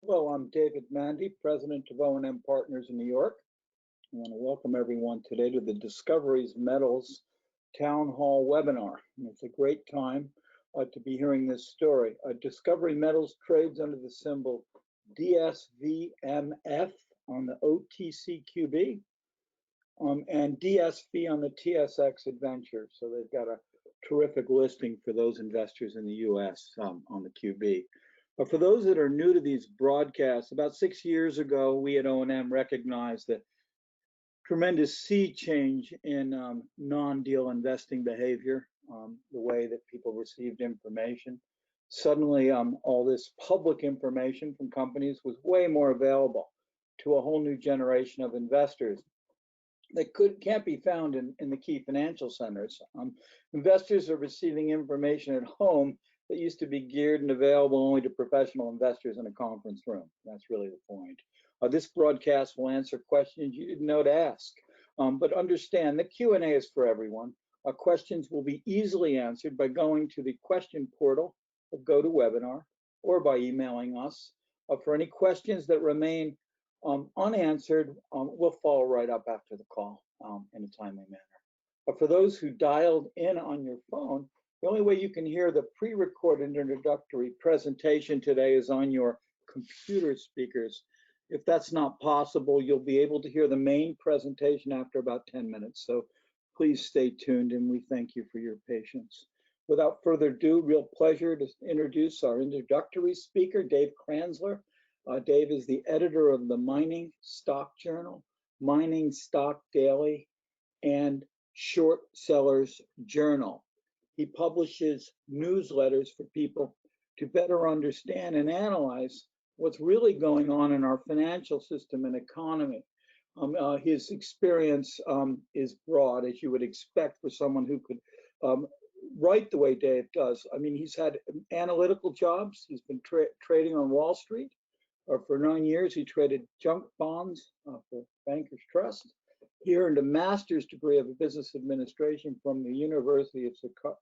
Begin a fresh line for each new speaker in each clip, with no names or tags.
Hello, I'm David Mandy, President of O&M Partners in New York. I want to welcome everyone today to the Discoveries Metals Town Hall webinar. And it's a great time to be hearing this story. Discovery Metals trades under the symbol DSVMF on the OTCQB and DSV on the TSX Adventure. So they've got a terrific listing for those investors in the US on the QB. But for those that are new to these broadcasts, about 6 years ago, we at O&M recognized the tremendous sea change in non-deal investing behavior, the way that people received information. Suddenly, all this public information from companies was way more available to a whole new generation of investors that can't be found in the key financial centers. Investors are receiving information at home that used to be geared and available only to professional investors in a conference room. That's really the point. This broadcast will answer questions you didn't know to ask, but understand the Q&A is for everyone. Questions will be easily answered by going to the question portal of GoToWebinar or by emailing us. For any questions that remain unanswered, we'll follow right up after the call in a timely manner. But for those who dialed in on your phone, the only way you can hear the pre-recorded introductory presentation today is on your computer speakers. If that's not possible, you'll be able to hear the main presentation after about 10 minutes. So please stay tuned, and we thank you for your patience. Without further ado, real pleasure to introduce our introductory speaker, Dave Kranzler. Dave is the editor of the Mining Stock Journal, Mining Stock Daily, and Short Sellers Journal. He publishes newsletters for people to better understand and analyze what's really going on in our financial system and economy. His experience is broad, as you would expect for someone who could write the way Dave does. I mean, he's had analytical jobs. He's been trading on Wall Street. For 9 years, he traded junk bonds for Bankers Trust. He earned a master's degree of business administration from the University of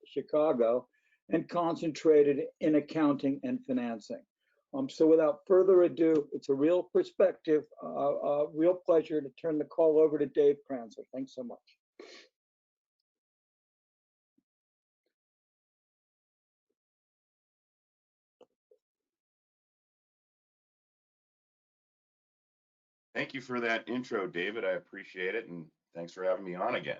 Chicago and concentrated in accounting and financing. So without further ado, it's a real perspective, a real pleasure to turn the call over to Dave Kranzler. Thanks so much.
Thank you for that intro, David. I appreciate it, and thanks for having me on again.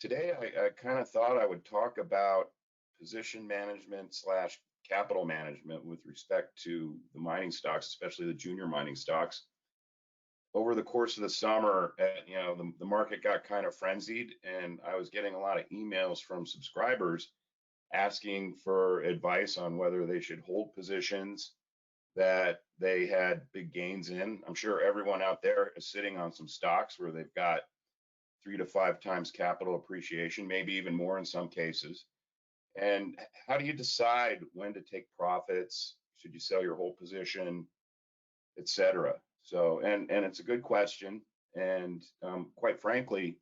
Today, I kind of thought I would talk about position management / capital management with respect to the mining stocks, especially the junior mining stocks. Over the course of the summer, the market got kind of frenzied, and I was getting a lot of emails from subscribers asking for advice on whether they should hold positions that they had big gains in. I'm sure everyone out there is sitting on some stocks where they've got 3 to 5 times capital appreciation, maybe even more in some cases. And how do you decide when to take profits? Should you sell your whole position, etc.? So, and it's a good question. And quite frankly,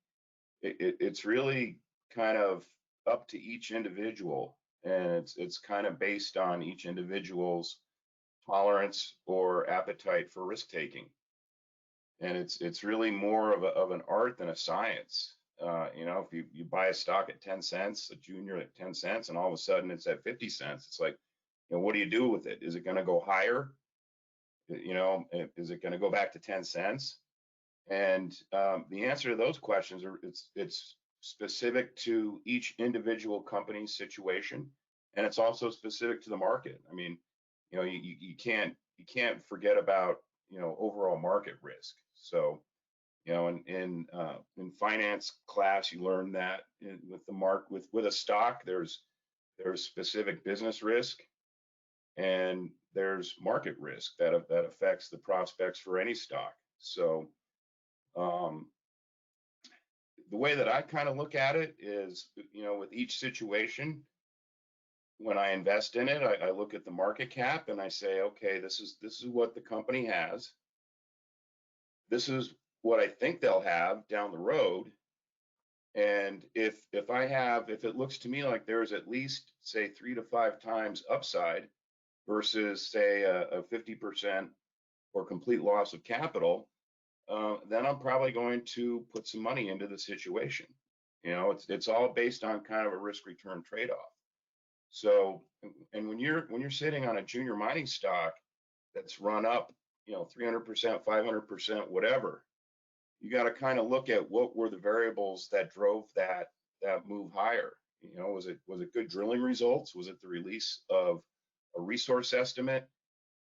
it's really kind of up to each individual, and it's kind of based on each individual's tolerance or appetite for risk taking, and it's really more of an art than a science. If you buy a stock at 10 cents, a junior at 10 cents, and all of a sudden it's at 50 cents, it's like, what do you do with it? Is it going to go higher? Is it going to go back to 10 cents? And the answer to those questions are it's specific to each individual company's situation, and it's also specific to the market. I mean, you can't forget about overall market risk. So in finance class you learn that with a stock there's specific business risk and there's market risk that affects the prospects for any stock. So the way that I kind of look at it is, with each situation, when I invest in it, I look at the market cap and I say, okay, this is what the company has. This is what I think they'll have down the road. And if it looks to me like there's at least, say, 3 to 5 times upside, versus say a 50% or complete loss of capital, then I'm probably going to put some money into the situation. It's all based on kind of a risk return trade-off. So, and when you're sitting on a junior mining stock that's run up, 300%, 500%, whatever, you got to kind of look at what were the variables that drove that move higher. Was it good drilling results? Was it the release of a resource estimate?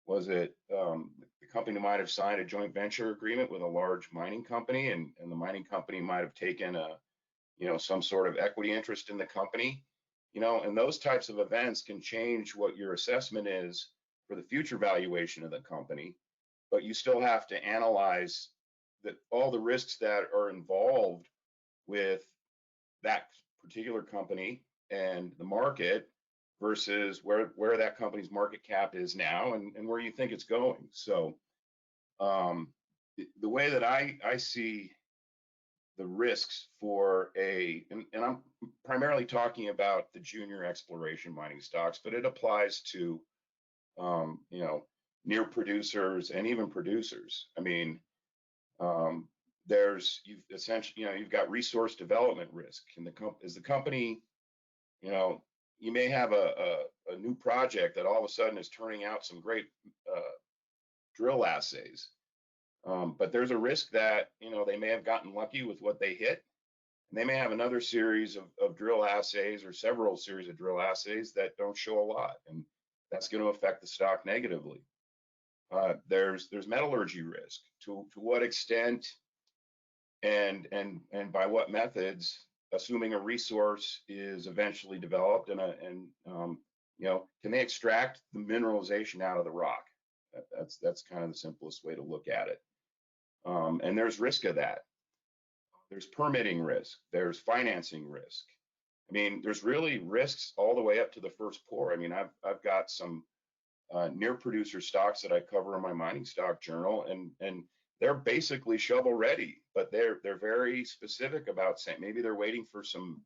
Was it the company might have signed a joint venture agreement with a large mining company, and the mining company might have taken some sort of equity interest in the company, and those types of events can change what your assessment is for the future valuation of the company, but you still have to analyze all the risks that are involved with that particular company and the market versus where that company's market cap is now and where you think it's going. So the way that I see the risks for and I'm primarily talking about the junior exploration mining stocks, but it applies to near producers and even producers. I mean, you've got resource development risk. Is the company, you may have a new project that all of a sudden is turning out some great drill assays, but there's a risk that they may have gotten lucky with what they hit, and they may have another series of drill assays or several series of drill assays that don't show a lot, and that's going to affect the stock negatively. There's metallurgy risk. To what extent and by what methods, assuming a resource is eventually developed, and can they extract the mineralization out of the rock? That's kind of the simplest way to look at it. And there's risk of that. There's permitting risk. There's financing risk. I mean, there's really risks all the way up to the first pour. I mean, I've got some near producer stocks that I cover in my mining stock journal, and they're basically shovel ready, but they're very specific about saying maybe they're waiting for some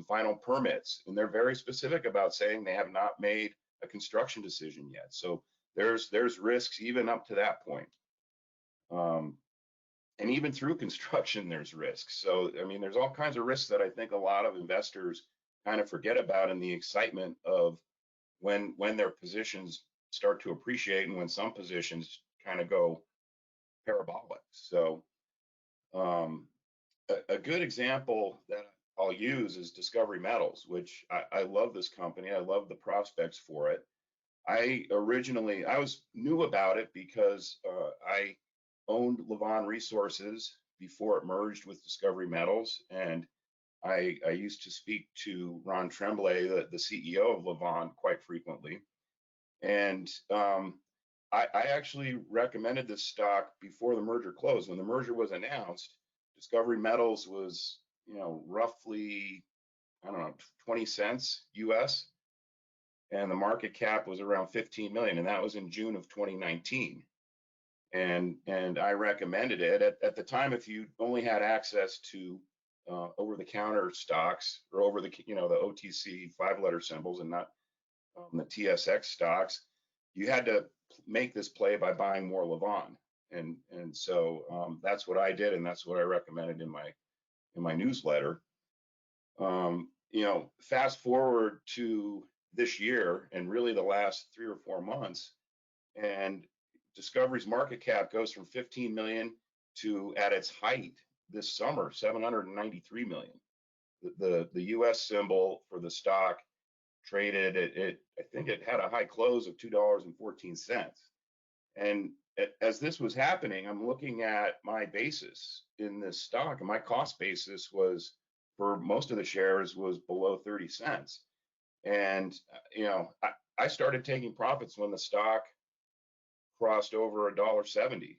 final permits, and they're very specific about saying they have not made a construction decision yet. So there's risks even up to that point. And even through construction, there's risks. So, I mean, there's all kinds of risks that I think a lot of investors kind of forget about in the excitement of when their positions start to appreciate and when some positions kind of go parabolic. So a good example that I'll use is Discovery Metals, which I love this company. I love the prospects for it. I knew about it because I owned Levon Resources before it merged with Discovery Metals, and I used to speak to Ron Tremblay, the CEO of Levon, quite frequently. And I actually recommended this stock before the merger closed. When the merger was announced, Discovery Metals was, roughly, I don't know, 20 cents US, and the market cap was around 15 million, and that was in June of 2019. And I recommended it at the time. If you only had access to over-the-counter stocks or over the OTC 5-letter symbols and not the TSX stocks, you had to make this play by buying more Levon, and so that's what I did, and that's what I recommended in my newsletter. Fast forward to this year, and really the last 3 or 4 months, and Discovery's market cap goes from 15 million to, at its height this summer, 793 million. The US symbol for the stock traded I think it had a high close of $2.14. And as this was happening, I'm looking at my basis in this stock, and my cost basis was, for most of the shares, was below 30 cents. And I started taking profits when the stock crossed over $1.70.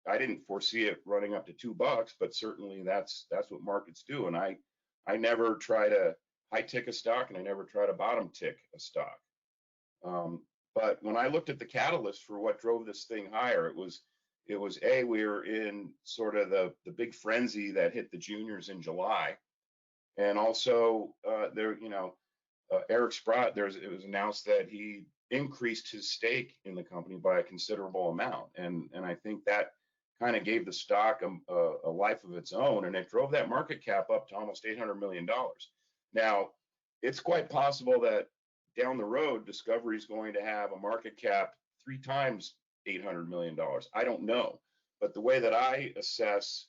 I didn't foresee it running up to $2, but certainly that's what markets do. And I never try to high tick a stock, and I never try to bottom tick a stock. But when I looked at the catalyst for what drove this thing higher, it was we were in sort of the big frenzy that hit the juniors in July, and also Eric Sprott, it was announced that he increased his stake in the company by a considerable amount, and I think that kind of gave the stock a life of its own, and it drove that market cap up to almost $800 million. Now, it's quite possible that down the road, Discovery is going to have a market cap 3 times $800 million. I don't know, but the way that I assess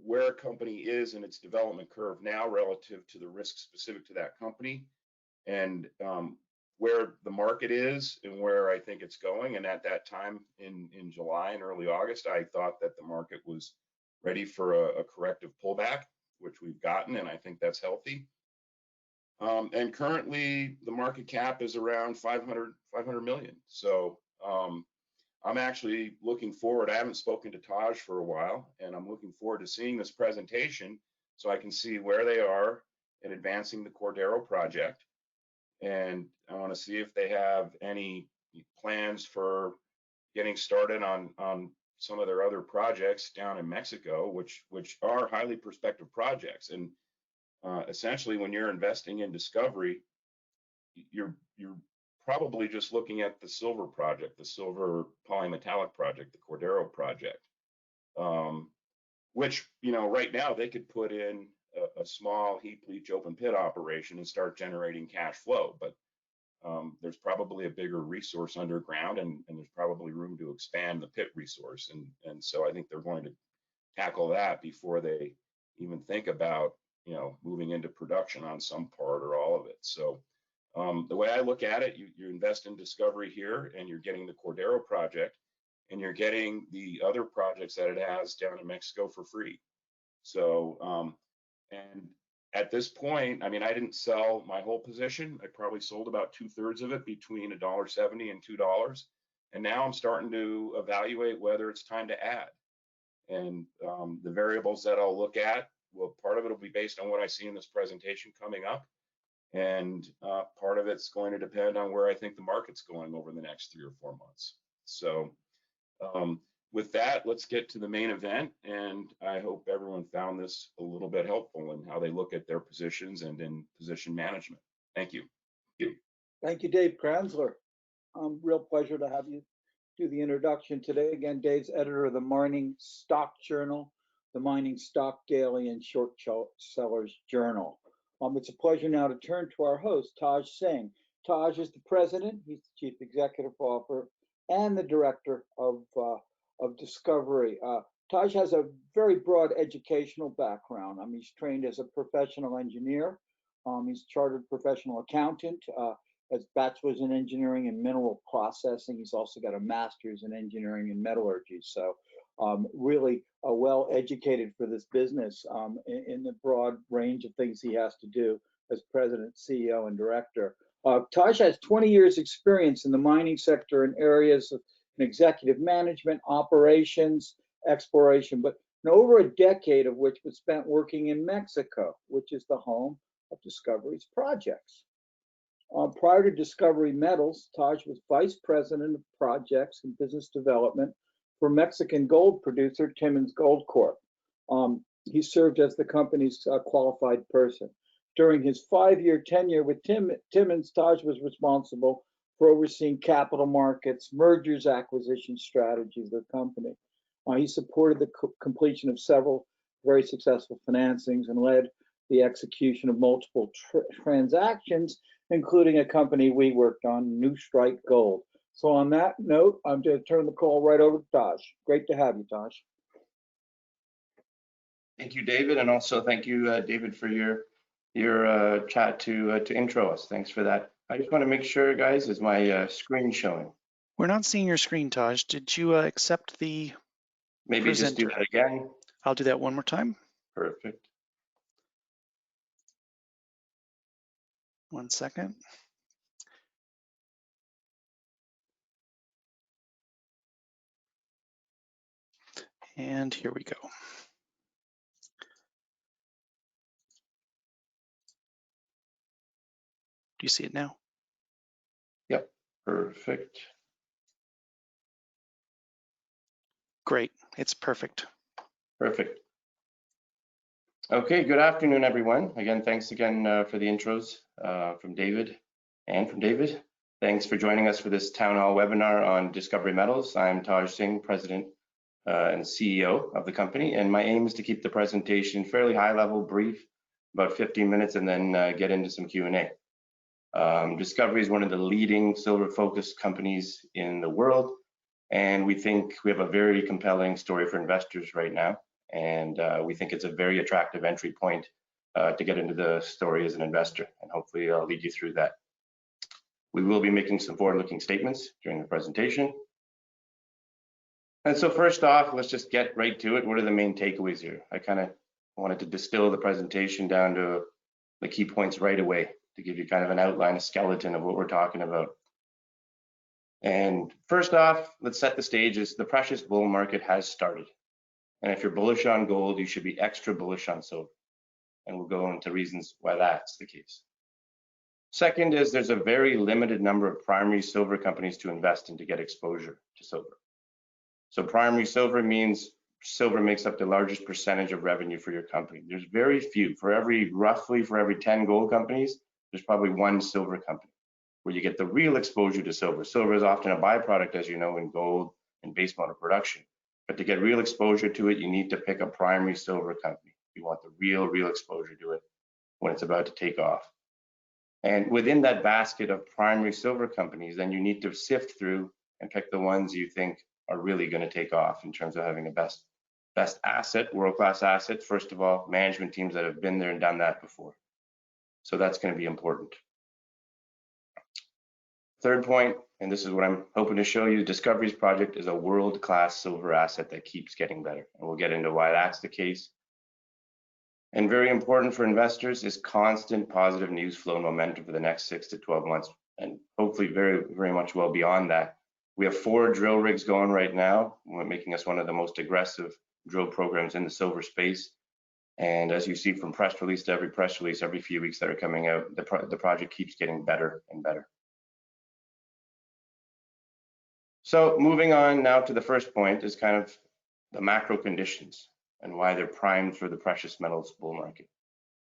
where a company is in its development curve now relative to the risk specific to that company, and where the market is and where I think it's going. And at that time in July and early August, I thought that the market was ready for a corrective pullback, which we've gotten, and I think that's healthy. And currently the market cap is around 500 million. So I'm actually looking forward. I haven't spoken to Taj for a while, and I'm looking forward to seeing this presentation so I can see where they are in advancing the Cordero project. And I want to see if they have any plans for getting started on some of their other projects down in Mexico, which are highly prospective projects. And essentially, when you're investing in Discovery, you're probably just looking at the silver project, the silver polymetallic project, the Cordero project, which, right now they could put in a small heap leach open pit operation and start generating cash flow. But there's probably a bigger resource underground, and there's probably room to expand the pit resource. And so I think they're going to tackle that before they even think about, moving into production on some part or all of it. So the way I look at it, you invest in Discovery here, and you're getting the Cordero project, and you're getting the other projects that it has down in Mexico for free. So, and at this point, I didn't sell my whole position. I probably sold about 2/3 of it between $1.70 and $2. And now I'm starting to evaluate whether it's time to add. And the variables that I'll look at, well, part of it will be based on what I see in this presentation coming up. And part of it's going to depend on where I think the market's going over the next 3 or 4 months. So with that, let's get to the main event. And I hope everyone found this a little bit helpful in how they look at their positions and in position management. Thank you.
Thank you, Dave Kranzler. Real pleasure to have you do the introduction today. Again, Dave's editor of the Mining Stock Journal, the Mining Stock Daily, and Short Sellers Journal. It's a pleasure now to turn to our host, Taj Singh. Taj is the president, he's the chief executive officer, and the director of Discovery. Taj has a very broad educational background. He's trained as a professional engineer. He's chartered professional accountant, has bachelor's in engineering and mineral processing. He's also got a master's in engineering and metallurgy. So really well educated for this business in the broad range of things he has to do as president, CEO, and director. Taj has 20 years experience in the mining sector in areas of executive management, operations, exploration, but over a decade of which was spent working in Mexico, which is the home of Discovery's projects. Prior to Discovery Metals, Taj was vice president of projects and business development for Mexican gold producer Timmins Gold Corp. He served as the company's qualified person. During his 5-year tenure with Timmins, Taj was responsible for overseeing capital markets, mergers, acquisition strategies of the company. He supported the completion of several very successful financings and led the execution of multiple transactions, including a company we worked on, New Strike Gold. So on that note, I'm going to turn the call right over to Taj. Great to have you, Taj.
Thank you, David, and also thank you, David, for your chat to intro us. Thanks for that. I just want to make sure, guys, is my screen showing?
We're not seeing your screen, Taj. Did you accept the
Maybe
presenter?
Just do that again.
I'll do that one more time.
Perfect.
1 second. And here we go. Do you see it now?
Yep, perfect.
Great, it's perfect.
Perfect. Okay, good afternoon, everyone. Again, thanks again for the intros from David and from David. Thanks for joining us for this town hall webinar on Discovery Metals. I'm Taj Singh, President and CEO of the company, and my aim is to keep the presentation fairly high level, brief, about 15 minutes, and then get into some Q&A. Discovery is one of the leading silver-focused companies in the world, and we think we have a very compelling story for investors right now. And we think it's a very attractive entry point to get into the story as an investor, and hopefully I'll lead you through that. We will be making some forward-looking statements during the presentation. And so first off, let's just get right to it. What are the main takeaways here? I kind of wanted to distill the presentation down to the key points right away to give you kind of an outline, a skeleton of what we're talking about. And first off, let's set the stage. The precious bull market has started. And if you're bullish on gold, you should be extra bullish on silver. And we'll go into reasons why that's the case. Second is there's a very limited number of primary silver companies to invest in to get exposure to silver. So primary silver means silver makes up the largest percentage of revenue for your company. There's very few. Roughly for every 10 gold companies, there's probably one silver company where you get the real exposure to silver. Silver is often a byproduct, as you know, in gold and base metal production. But to get real exposure to it, you need to pick a primary silver company. You want the real exposure to it when it's about to take off. And within that basket of primary silver companies, then you need to sift through and pick the ones you think are really going to take off in terms of having the best asset, world-class asset. First of all, management teams that have been there and done that before. So that's going to be important. Third point, and this is what I'm hoping to show you, Discovery's project is a world-class silver asset that keeps getting better. And we'll get into why that's the case. And very important for investors is constant positive news flow and momentum for the next 6 to 12 months, and hopefully very much well beyond that. We have 4 drill rigs going right now, making us one of the most aggressive drill programs in the silver space. And as you see from press release to every press release, every few weeks that are coming out, the project keeps getting better and better. So moving on now to the first point is kind of the macro conditions and why they're primed for the precious metals bull market.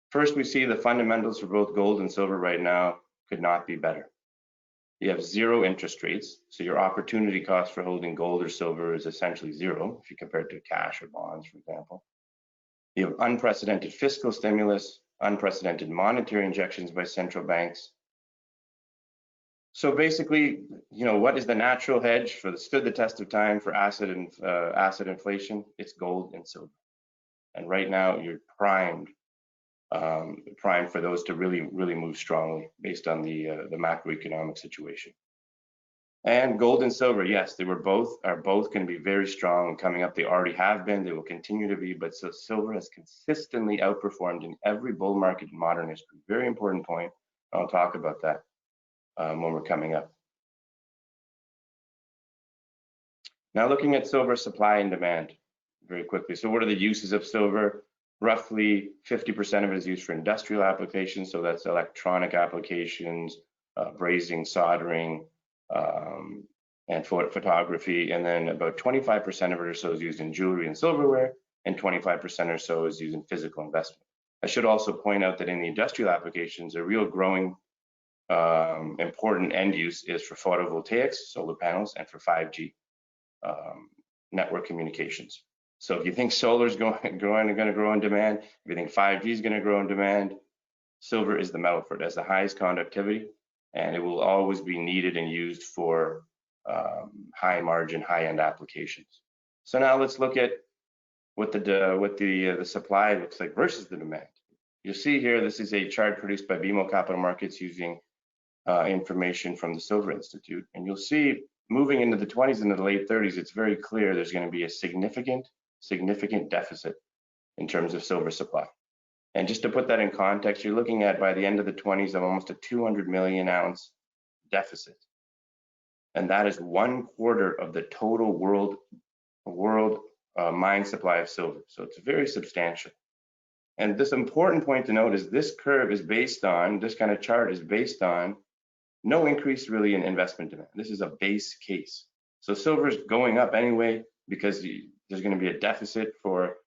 First, we see the fundamentals for both gold and silver right now could not be better. You have 0 interest rates, so your opportunity cost for holding gold or silver is essentially 0 if you compare it to cash or bonds, for example. You have unprecedented fiscal stimulus, unprecedented monetary injections by central banks. So basically, you know, what is the natural hedge for stood the test of time for asset inflation? It's gold and silver. And right now you're primed for those to really move strongly based on the macroeconomic situation. And gold and silver, yes, are both going to be very strong and coming up. They already have been, they will continue to be, but so silver has consistently outperformed in every bull market in modern history. Very important point. I'll talk about that when we're coming up. Now looking at silver supply and demand very quickly. So what are the uses of silver? Roughly 50% of it is used for industrial applications. So that's electronic applications, brazing, soldering, and photography. And then about 25% of it or so is used in jewelry and silverware, and 25% or so is used in physical investment. I should also point out that in the industrial applications, a real growing important end use is for photovoltaics, solar panels, and for 5G network communications. So if you think solar is going to grow in demand, if you think 5G is going to grow in demand, silver is the metal for it. It has the highest conductivity, and it will always be needed and used for high margin, high end applications. So now let's look at what the supply looks like versus the demand. You'll see here, this is a chart produced by BMO Capital Markets using information from the Silver Institute, and you'll see moving into the 20s and the late 30s, it's very clear there's going to be a significant deficit in terms of silver supply. And just to put that in context, you're looking at by the end of the 20s of almost a 200 million ounce deficit. And that is 1/4 of the total world mine supply of silver. So it's very substantial. And this important point to note is this curve is based on, this kind of chart is based on no increase really in investment demand. This is a base case. So silver is going up anyway because there's going to be a deficit for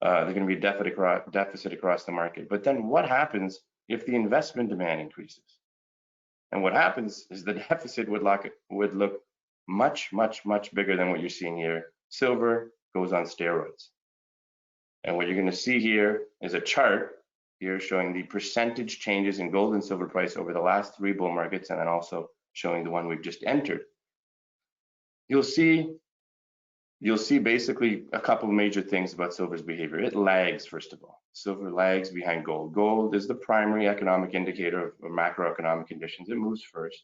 There's going to be a deficit across the market. But then what happens if the investment demand increases? And what happens is the deficit would look much, much, much bigger than what you're seeing here. Silver goes on steroids. And what you're going to see here is a chart here showing the percentage changes in gold and silver price over the last 3 bull markets, and then also showing the one we've just entered. You'll see basically a couple of major things about silver's behavior. It lags, first of all. Silver lags behind gold. Gold is the primary economic indicator of macroeconomic conditions. It moves first.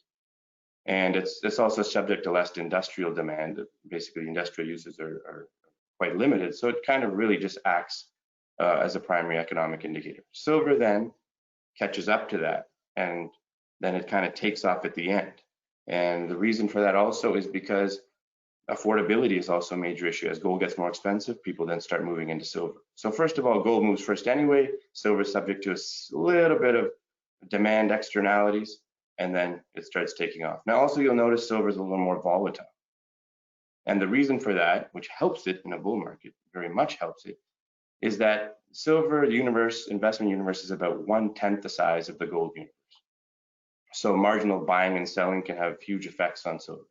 And it's also subject to less industrial demand. Basically, industrial uses are quite limited. So it kind of really just acts as a primary economic indicator. Silver then catches up to that, and then it kind of takes off at the end. And the reason for that also is because affordability is also a major issue. As gold gets more expensive, people then start moving into silver. So first of all, gold moves first anyway. Silver is subject to a little bit of demand externalities, and then it starts taking off. Now also you'll notice silver is a little more volatile. And the reason for that, which helps it in a bull market, very much helps it, is that silver investment universe is about 1/10 the size of the gold universe. So marginal buying and selling can have huge effects on silver.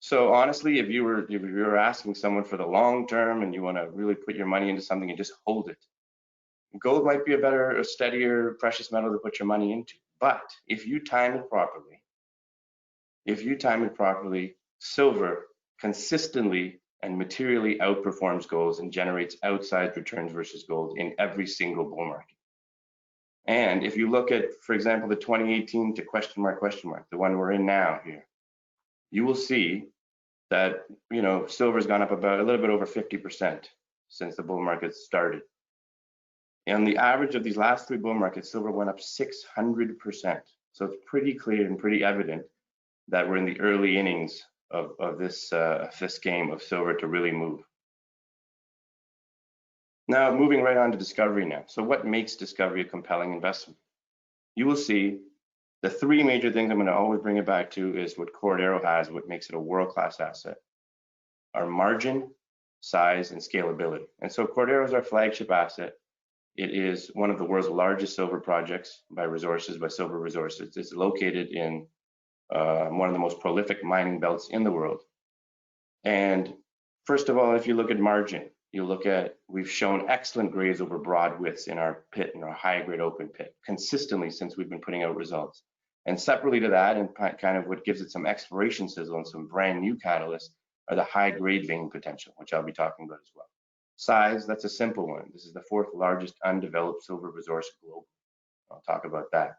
So honestly, if you were asking someone for the long term and you want to really put your money into something and just hold it, gold might be a steadier precious metal to put your money into. But if you time it properly, silver consistently and materially outperforms gold and generates outsized returns versus gold in every single bull market. And if you look at, for example, the 2018 to question mark, the one we're in now here, you will see that, you know, silver's gone up about a little bit over 50% since the bull market started. And the average of these last 3 bull markets, silver went up 600%. So it's pretty clear and pretty evident that we're in the early innings of this game of silver to really move. Now, moving right on to discovery now. So what makes discovery a compelling investment? You will see the 3 major things I'm going to always bring it back to is what Cordero has, what makes it a world-class asset, are margin, size, and scalability. And so Cordero is our flagship asset. It is one of the world's largest silver projects by silver resources. It's located in one of the most prolific mining belts in the world. And first of all, if you look at margin, we've shown excellent grades over broad widths in our pit, in our high grade open pit, consistently since we've been putting out results. And separately to that, and kind of what gives it some exploration sizzle and some brand new catalysts, are the high grade vein potential, which I'll be talking about as well. Size, that's a simple one. This is the 4th largest undeveloped silver resource globally. I'll talk about that.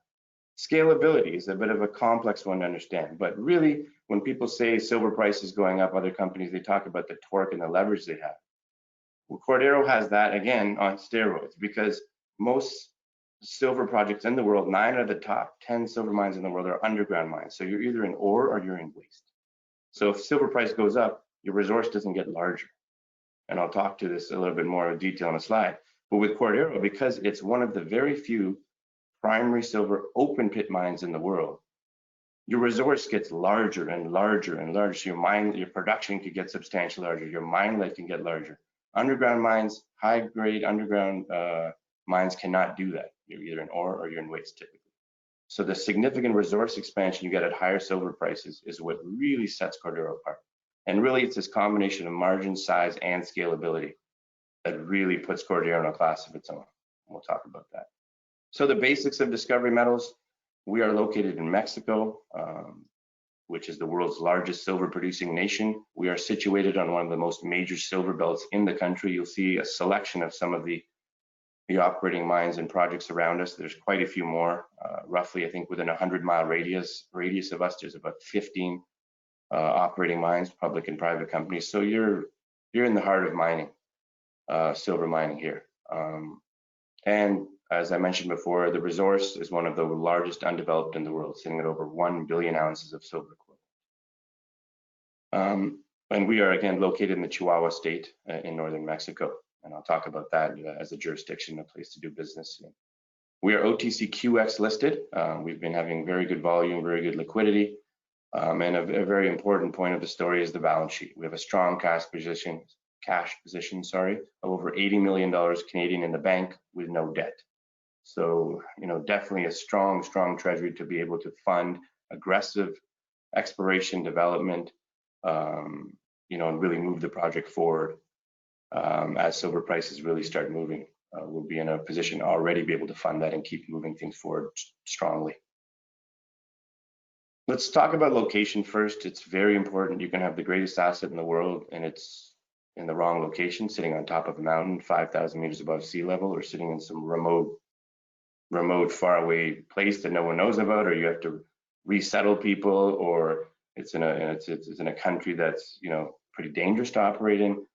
Scalability is a bit of a complex one to understand, but really when people say silver price is going up, other companies, they talk about the torque and the leverage they have. Well, Cordero has that again on steroids, because most silver projects in the world, 9 out of the top 10 silver mines in the world are underground mines. So you're either in ore or you're in waste. So if silver price goes up, your resource doesn't get larger. And I'll talk to this a little bit more in detail on the slide. But with Cordero, because it's one of the very few primary silver open pit mines in the world, your resource gets larger and larger and larger. So your production could get substantially larger. Your mine life can get larger. Underground mines, high grade underground mines cannot do that. You're either in ore or you're in waste typically. So the significant resource expansion you get at higher silver prices is what really sets Cordero apart. And really it's this combination of margin, size, and scalability that really puts Cordero in a class of its own. We'll talk about that. So the basics of Discovery Metals, we are located in Mexico, which is the world's largest silver producing nation. We are situated on one of the most major silver belts in the country. You'll see a selection of some of the operating mines and projects around us. There's quite a few more. Roughly, I think within a 100-mile radius of us, there's about 15 operating mines, public and private companies. So you're in the heart of mining, silver mining here. And as I mentioned before, the resource is one of the largest undeveloped in the world, sitting at over 1 billion ounces of silver equivalent. And we are again located in the Chihuahua State in northern Mexico. And I'll talk about that as a jurisdiction, a place to do business. We are OTCQX listed. We've been having very good volume, very good liquidity. And a very important point of the story is the balance sheet. We have a strong cash position, cash position, sorry, of over 80 million dollars Canadian in the bank with no debt. So, you know, definitely a strong treasury to be able to fund aggressive exploration development, you know, and really move the project forward as silver prices really start moving. We'll be in a position to already be able to fund that and keep moving things forward strongly. Let's talk about location first. It's very important. You can have the greatest asset in the world and it's in the wrong location, sitting on top of a mountain 5,000 meters above sea level, or sitting in some remote, faraway place that no one knows about, or you have to resettle people, or it's in a country that's, you know, pretty dangerous to operate in.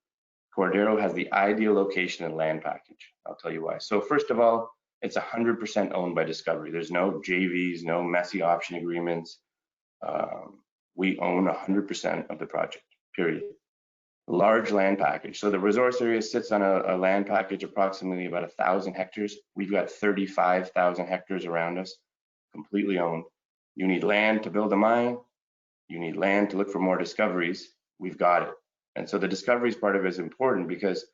Cordero has the ideal location and land package. I'll tell you why. So first of all, it's 100% owned by Discovery. There's no JVs, no messy option agreements. We own 100% of the project, period. Large land package. So the resource area sits on a land package approximately about 1,000 hectares. We've got 35,000 hectares around us, completely owned. You need land to build a mine. You need land to look for more discoveries. We've got it. And so the discoveries part of it is important because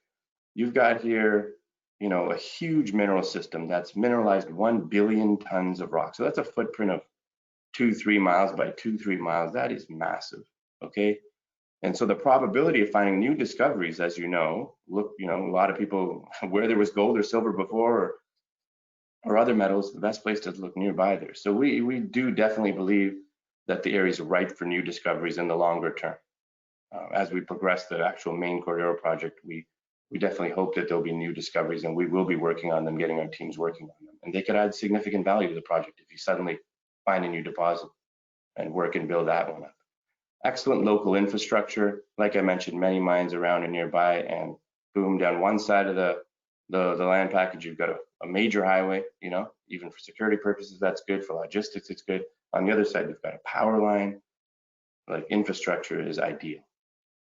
you've got here, you know, a huge mineral system that's mineralized 1 billion tons of rock. So that's a footprint of 2-3 miles by 2-3 miles. That is massive, okay? And so the probability of finding new discoveries, as you know, look, you know, a lot of people, where there was gold or silver before or other metals, the best place to look nearby there. So we do definitely believe that the area is ripe for new discoveries in the longer term. As we progress the actual main Cordero project, we definitely hope that there'll be new discoveries, and we will be working on them, getting our teams working on them. And they could add significant value to the project if you suddenly find a new deposit and work and build that one up. Excellent local infrastructure. Like I mentioned, many mines around and nearby, and boom, down one side of the land package, you've got a major highway, you know, even for security purposes, that's good. For logistics, it's good. On the other side, you've got a power line. Like, infrastructure is ideal.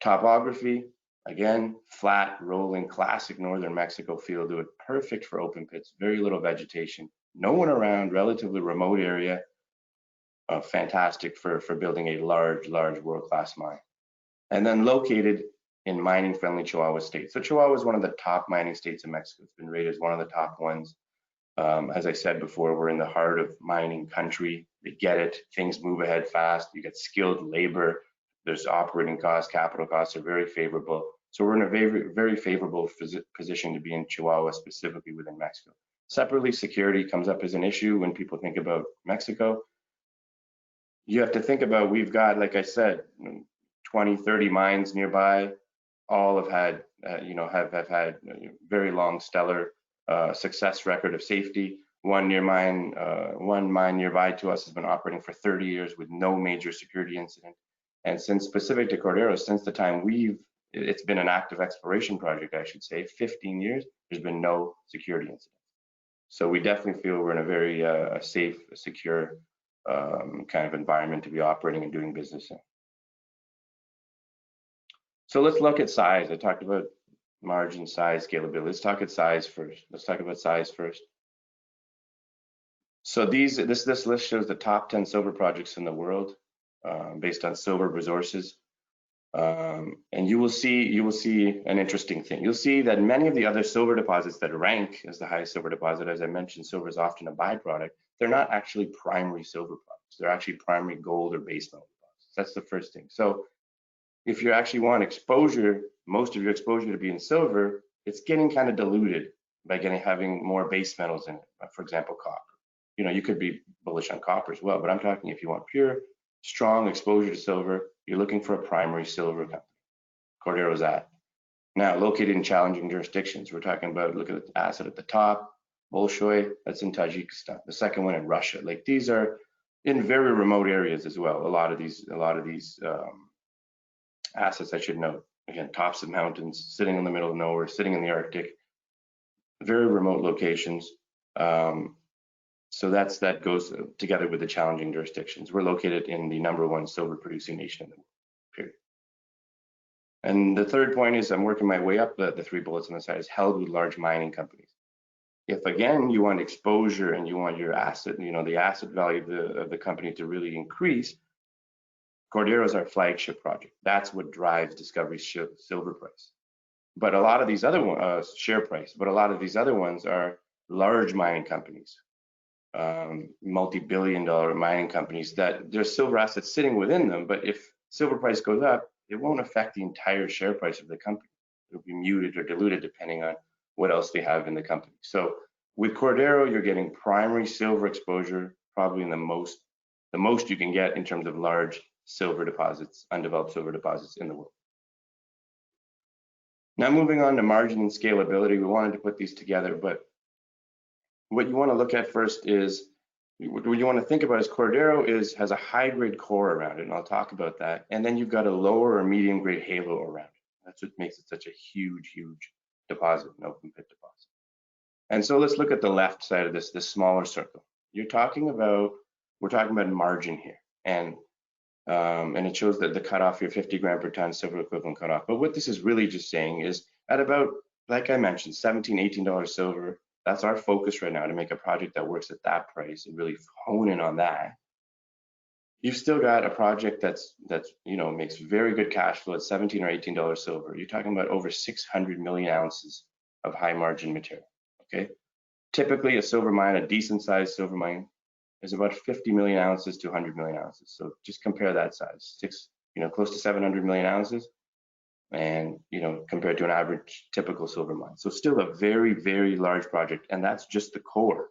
Topography, again, flat, rolling, classic northern Mexico feel to it. Perfect for open pits, very little vegetation, no one around, relatively remote area. Fantastic for building a large world-class mine. And then located in mining-friendly Chihuahua State. So Chihuahua is one of the top mining states in Mexico. It's been rated as one of the top ones. As I said before, we're in the heart of mining country. They get it. Things move ahead fast. You get skilled labor. There's operating costs, capital costs are very favorable. So we're in a very, very favorable position to be in Chihuahua, specifically within Mexico. Separately, security comes up as an issue when people think about Mexico. You have to think about, we've got, like I said, 20, 30 mines nearby. All have had, have had very long, stellar success record of safety. One mine nearby to us has been operating for 30 years with no major security incident. And since, specific to Cordero, since the time it's been an active exploration project, I should say, 15 years, there's been no security incident. So we definitely feel we're in a very safe, secure kind of environment to be operating and doing business in. So let's look at size. I talked about margin, size, scalability. Let's talk at size first. Let's talk about size first. So this list shows the top 10 silver projects in the world based on silver resources. And you will see an interesting thing. You'll see that many of the other silver deposits that rank as the highest silver deposit, as I mentioned, silver is often a byproduct. They're not actually primary silver products. They're actually primary gold or base metal deposits. That's the first thing. So if you actually want exposure, most of your exposure to be in silver, it's getting kind of diluted by having more base metals in it. For example, copper. You know, you could be bullish on copper as well, but I'm talking if you want pure, strong exposure to silver, you're looking for a primary silver company. Cordero's that. Now, located in challenging jurisdictions, we're talking about, look at the asset at the top, Bolshoi, that's in Tajikistan. The second one in Russia. Like, these are in very remote areas as well. A lot of these assets, I should note, again, tops of mountains, sitting in the middle of nowhere, sitting in the Arctic, very remote locations. So that goes together with the challenging jurisdictions. We're located in the #1 silver producing nation in the world, period. And the third point is, I'm working my way up the 3 bullets on the side, is held with large mining companies. If, again, you want exposure and you want your asset, the asset value of the company to really increase, Cordero is our flagship project. That's what drives Discovery's silver price. But a lot of these other share price, but a lot of these other ones are large mining companies, multi-billion-dollar mining companies that there's silver assets sitting within them. But if silver price goes up, it won't affect the entire share price of the company. It'll be muted or diluted depending on what else they have in the company. So with Cordero, you're getting primary silver exposure, probably in the most you can get in terms of large silver deposits, undeveloped silver deposits in the world. Now moving on to margin and scalability, we wanted to put these together, but what you want to look at first is, what you want to think about is Cordero has a high grade core around it, and I'll talk about that. And then you've got a lower or medium grade halo around it. That's what makes it such a huge deposit, an open pit deposit. And so let's look at the left side of this smaller circle. We're talking about margin here, and it shows that the cutoff here, 50 gram per ton silver equivalent cutoff. But what this is really just saying is at about, like I mentioned, $17, $18 silver, that's our focus right now, to make a project that works at that price and really hone in on that. You've still got a project that's makes very good cash flow at $17 or $18 silver. You're talking about over 600 million ounces of high margin material. Okay, typically a silver mine, a decent sized silver mine, is about 50 million ounces to 100 million ounces. So just compare that size, close to 700 million ounces, and compared to an average typical silver mine. So still a very, very large project, and that's just the core.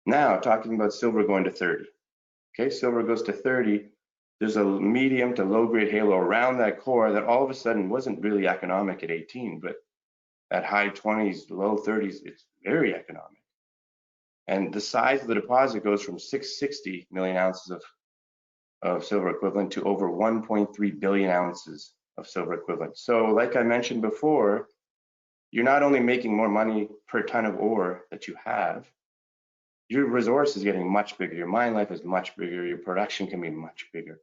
Now talking about silver going to 30. Okay, silver goes to 30. There's a medium to low grade halo around that core that all of a sudden wasn't really economic at 18, but at high 20s, low 30s, it's very economic. And the size of the deposit goes from 660 million ounces of silver equivalent to over 1.3 billion ounces of silver equivalent. So like I mentioned before, you're not only making more money per ton of ore that you have, your resource is getting much bigger, your mine life is much bigger, your production can be much bigger.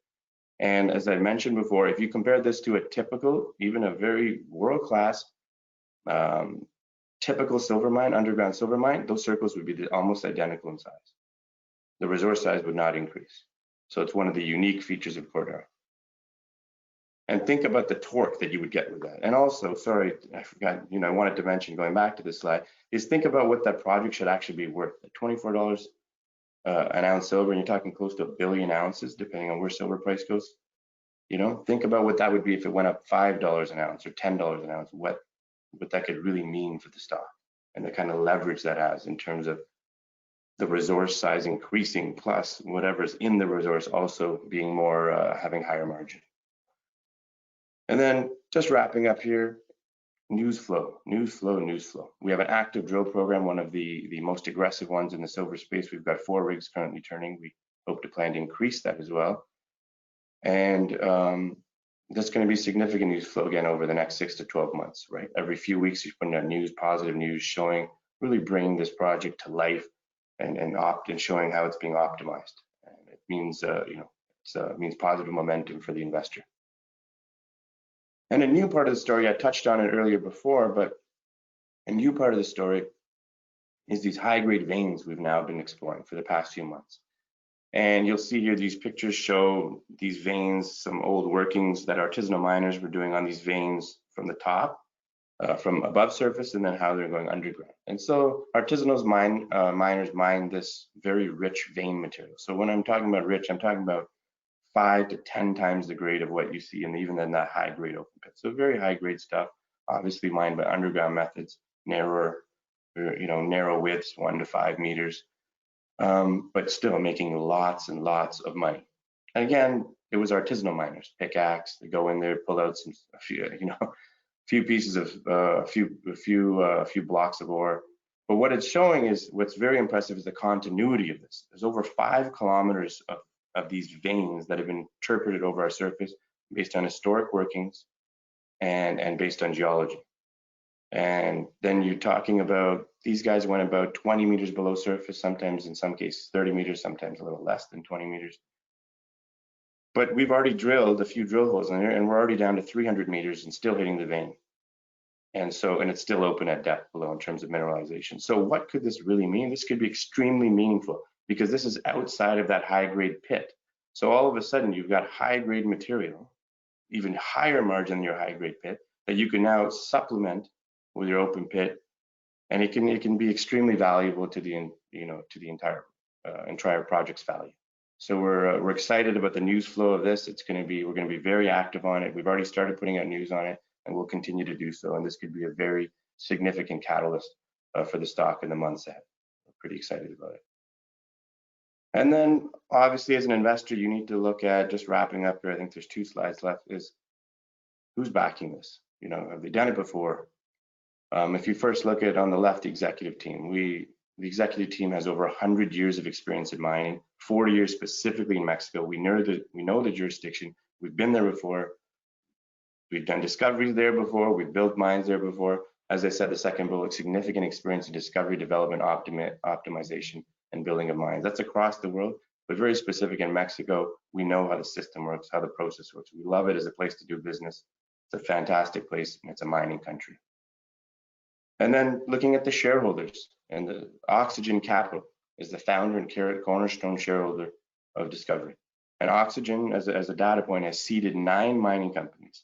And as I mentioned before, if you compare this to a typical, even a very world-class typical silver mine, underground silver mine, those circles would be almost identical in size. The resource size would not increase. So it's one of the unique features of Cordero. And think about the torque that you would get with that. And also, sorry, I forgot, I wanted to mention, going back to this slide, is think about what that project should actually be worth. At $24 an ounce silver, and you're talking close to 1 billion ounces, depending on where silver price goes. Think about what that would be if it went up $5 an ounce or $10 an ounce, what that could really mean for the stock, and the kind of leverage that has in terms of the resource size increasing, plus whatever's in the resource also being more, having higher margin. And then just wrapping up here, news flow. We have an active drill program, one of the most aggressive ones in the silver space. We've got 4 rigs currently turning. We hope to plan to increase that as well. And there's going to be significant news flow again over the next 6 to 12 months, right? Every few weeks, you're putting out news, positive news, showing, really bringing this project to life and showing how it's being optimized. And it means, it means positive momentum for the investor. And a new part of the story, I touched on it earlier before, but a new part of the story is these high-grade veins we've now been exploring for the past few months. And you'll see here, these pictures show these veins, some old workings that artisanal miners were doing on these veins from the top, from above surface, and then how they're going underground. And so artisanal miners mine this very rich vein material. So when I'm talking about rich, I'm talking about 5 to 10 times the grade of what you see even in that high grade open pit. So very high grade stuff, obviously mined by underground methods, narrow widths, 1 to 5 meters, but still making lots and lots of money. And again, it was artisanal miners, pickaxe, they go in there, pull out a few pieces of a few blocks of ore. But what it's showing is, what's very impressive is the continuity of this. There's over 5 kilometers of these veins that have been interpreted over our surface based on historic workings and based on geology. And then you're talking about, these guys went about 20 meters below surface, sometimes in some cases 30 meters, sometimes a little less than 20 meters. But we've already drilled a few drill holes in there, and we're already down to 300 meters and still hitting the vein. And it's still open at depth below in terms of mineralization. So what could this really mean? This could be extremely meaningful, because this is outside of that high grade pit. So all of a sudden you've got high grade material, even higher margin than your high grade pit, that you can now supplement with your open pit, and it can be extremely valuable to the entire project's value. So we're excited about the news flow of this. We're going to be very active on it. We've already started putting out news on it, and we'll continue to do so. And this could be a very significant catalyst for the stock in the months ahead. We're pretty excited about it. And then obviously as an investor, you need to look at, just wrapping up here, I think there's 2 slides left, is who's backing this? You know, have they done it before? If you first look at on the left, the executive team, the executive team has over 100 years of experience in mining, 40 years specifically in Mexico. We know the jurisdiction. We've been there before. We've done discoveries there before. We've built mines there before. As I said, the second bullet, significant experience in discovery, development, optimization, and building of mines. That's across the world, but very specific in Mexico. We know how the system works, how the process works. We love it as a place to do business. It's a fantastic place, and it's a mining country. And then looking at the shareholders, and the Oxygen Capital is the founder and cornerstone shareholder of Discovery. And Oxygen, as a data point, has seeded 9 mining companies,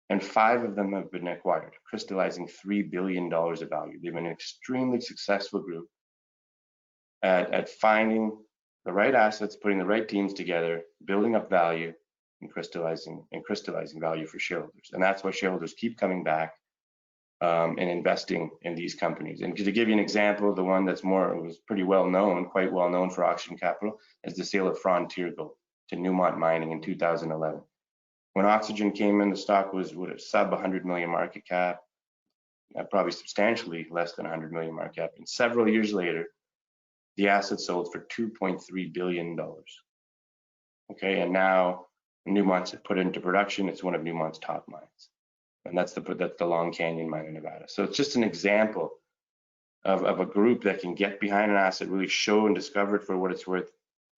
and 5 of them have been acquired, crystallizing $3 billion of value. They've been an extremely successful group at finding the right assets, putting the right teams together, building up value, and crystallizing value for shareholders. And that's why shareholders keep coming back and investing in these companies. And to give you an example, the one that's was pretty well known, quite well known for Oxygen Capital, is the sale of Frontier Gold to Newmont Mining in 2011. When Oxygen came in, the stock was a sub 100 million market cap, probably substantially less than 100 million market cap. And several years later, the asset sold for $2.3 billion. Okay, and now Newmont's put it into production. It's one of Newmont's top mines. And that's the Long Canyon mine in Nevada. So it's just an example of a group that can get behind an asset, really show and discover it for what it's worth,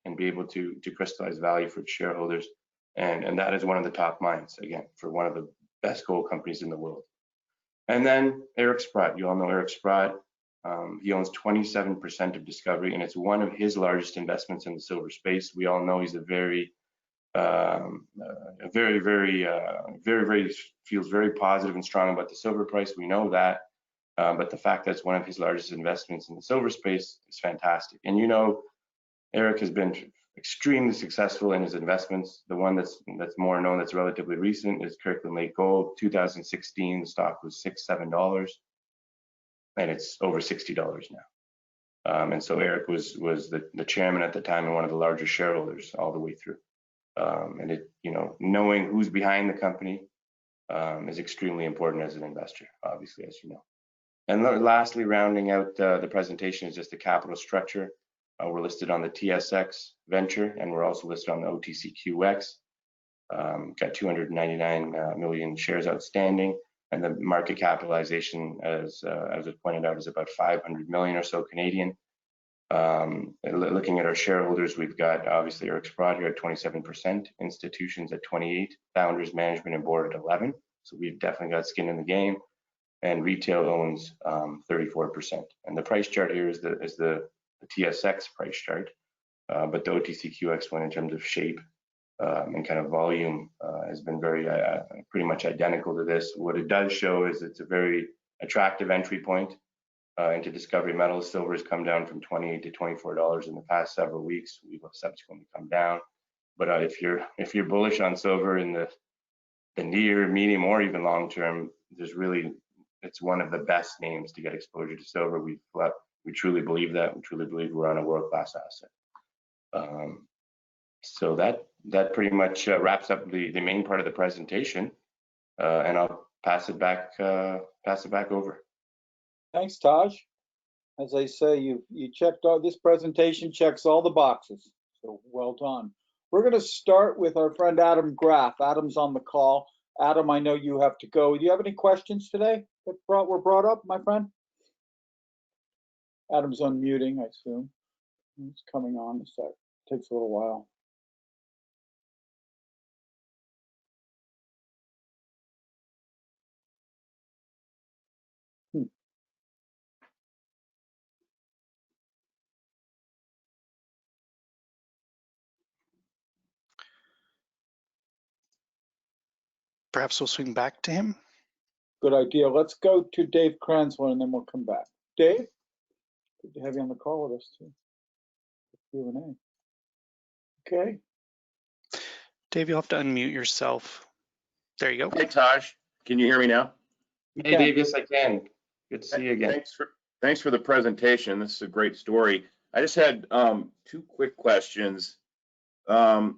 and be able to crystallize value for its shareholders. And that is one of the top mines, again, for one of the best gold companies in the world. And then Eric Sprott, you all know Eric Sprott. He owns 27% of Discovery, and it's one of his largest investments in the silver space. We all know he's very feels very positive and strong about the silver price. We know that, but the fact that it's one of his largest investments in the silver space is fantastic. And you know, Eric has been extremely successful in his investments. The one that's more known, that's relatively recent, is Kirkland Lake Gold. 2016, the stock was $6-7, and it's over $60 now. And so Eric was the chairman at the time and one of the largest shareholders all the way through. And it, you know, knowing who's behind the company is extremely important as an investor, obviously, as you know. And lastly, rounding out the presentation is just the capital structure. We're listed on the TSX Venture, and we're also listed on the OTCQX. Got 299 million shares outstanding, and the market capitalization, as was pointed out, is about 500 million or so Canadian. Looking at our shareholders, we've got obviously Eric Sprott here at 27%, institutions at 28, founders, management, and board at 11. So we've definitely got skin in the game, and retail owns 34%. And the price chart here is the TSX price chart, but the OTCQX one in terms of shape and kind of volume has been very pretty much identical to this. What it does show is it's a very attractive entry point into Discovery Metals. Silver has come down from $28 to $24 in the past several weeks. We will subsequently come down. But if you're bullish on silver in the near, medium, or even long term, it's one of the best names to get exposure to silver. We truly believe that. We truly believe we're on a world-class asset. So that pretty much wraps up the main part of the presentation, and I'll pass it back over.
Thanks, Taj. As I say, you checked all, this presentation checks all the boxes, so well done. We're going to start with our friend Adam Graff. Adam's on the call. Adam, I know you have to go. Do you have any questions today that were brought up, my friend? Adam's unmuting, I assume. It's coming on a sec. Takes a little while.
Perhaps we'll swing back to him.
Good idea. Let's go to Dave Kranzler and then we'll come back. Dave, good to have you on the call with us too. Q&A. Okay.
Dave, you'll have to unmute yourself. There you go.
Hi, Taj. Can you hear me now?
Hey, Dave, yes, I can. Good to see you again.
Thanks for the presentation. This is a great story. I just had two quick questions. I know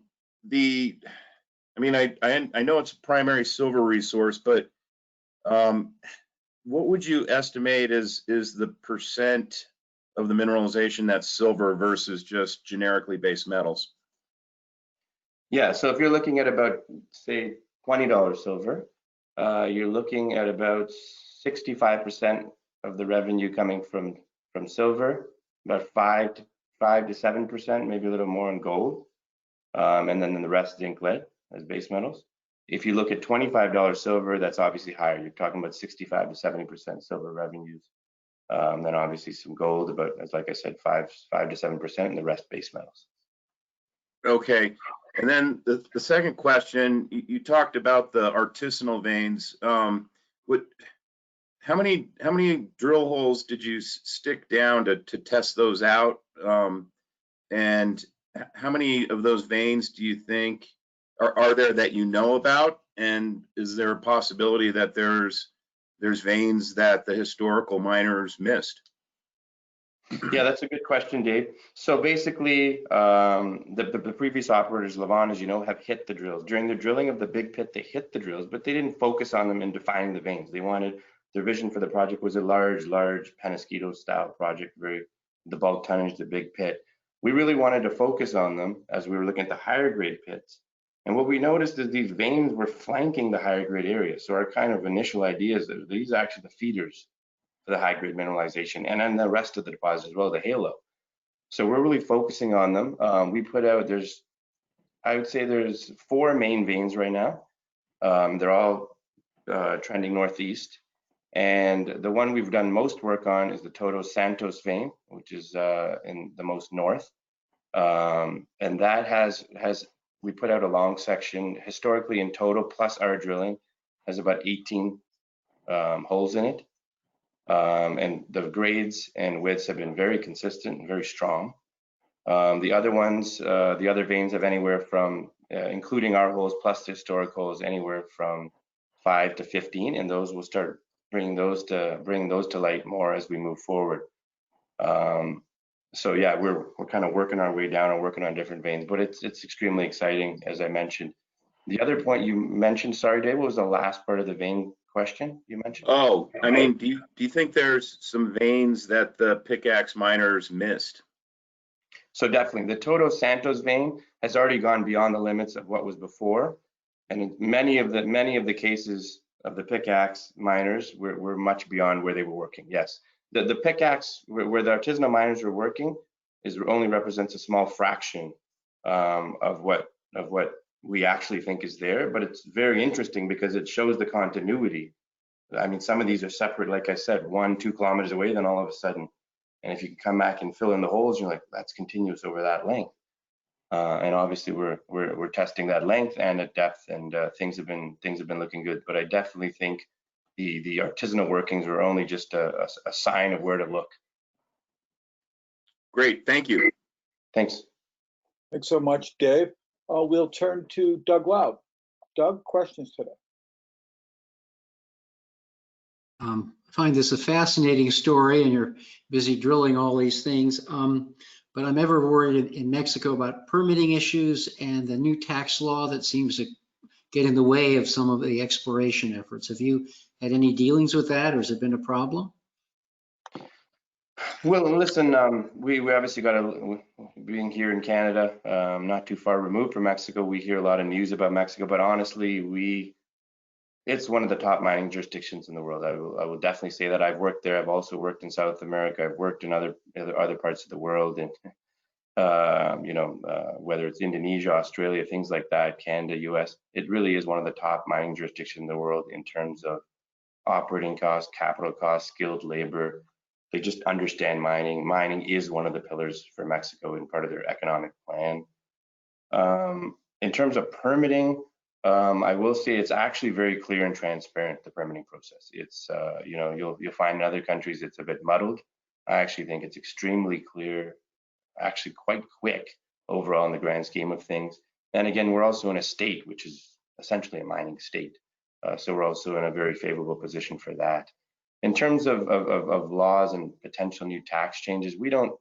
it's a primary silver resource, but what would you estimate is the percent of the mineralization that's silver versus just generically based metals?
Yeah, so if you're looking at about, say, $20 silver, you're looking at about 65% of the revenue coming from silver, about 5 to 7%, maybe a little more in gold, and then the rest zinc lead as base metals. If you look at $25 silver, that's obviously higher. You're talking about 65 to 70% silver revenues. Then obviously some gold, about, as like I said, 5 to 7%, and the rest base metals.
Okay. And then the second question, you talked about the artisanal veins. How many drill holes did you stick down to test those out? And how many of those veins do you think are there that you know about? And is there a possibility that there's veins that the historical miners missed?
Yeah, that's a good question, Dave. So basically, the previous operators, Levon, as you know, have hit the drills. During the drilling of the big pit, they hit the drills, but they didn't focus on them in defining the veins. They wanted, their vision for the project was a large Penasquito style project, the bulk tonnage, the big pit. We really wanted to focus on them as we were looking at the higher grade pits. And what we noticed is these veins were flanking the higher grade areas. So our kind of initial idea is that these are actually the feeders for the high grade mineralization, and then the rest of the deposit as well, the halo. So we're really focusing on them. We put out, I would say there's 4 main veins right now. They're all trending northeast. And the one we've done most work on is the Todos Santos vein, which is in the most north. And that we put out a long section, historically in total, plus our drilling, has about 18 holes in it. And the grades and widths have been very consistent and very strong. The other ones, the other veins have anywhere from, including our holes plus the historic holes, anywhere from 5 to 15, and those will start bringing those to light more as we move forward. So yeah, we're kind of working our way down and working on different veins, but it's extremely exciting, as I mentioned. The other point you mentioned, sorry, Dave, what was the last part of the vein question you mentioned?
Oh, I mean, do you think there's some veins that the pickaxe miners missed?
So definitely, the Todos Santos vein has already gone beyond the limits of what was before, and in many of the cases of the pickaxe miners were much beyond where they were working. Yes, the pickaxe where the artisanal miners were working only represents a small fraction of what we actually think is there, but it's very interesting because it shows the continuity. I mean, some of these are separate, like I said, 1-2 kilometers away, then all of a sudden, and if you can come back and fill in the holes, you're like, that's continuous over that length. And obviously we're testing that length and at depth, and things have been looking good. But I definitely think the artisanal workings are only just a sign of where to look.
Great, thank you.
Thanks.
Thanks so much, Dave. We'll turn to Doug Loud. Doug, questions today?
I find this a fascinating story, and you're busy drilling all these things. But I'm ever worried in Mexico about permitting issues and the new tax law that seems to get in the way of some of the exploration efforts. Have you had any dealings with that, or has it been a problem?
Well, listen, we obviously being here in Canada, not too far removed from Mexico, we hear a lot of news about Mexico, but honestly, it's one of the top mining jurisdictions in the world. I will definitely say that. I've worked there. I've also worked in South America. I've worked in other parts of the world, and whether it's Indonesia, Australia, things like that, Canada, US, it really is one of the top mining jurisdictions in the world in terms of operating costs, capital costs, skilled labor. They just understand mining. Mining is one of the pillars for Mexico and part of their economic plan. In terms of permitting, I will say it's actually very clear and transparent, the permitting process. It's, you know, you'll find in other countries it's a bit muddled. I actually think it's extremely clear, actually quite quick overall in the grand scheme of things. And again, we're also in a state which is essentially a mining state. So we're also in a very favorable position for that. In terms of laws and potential new tax changes, we don't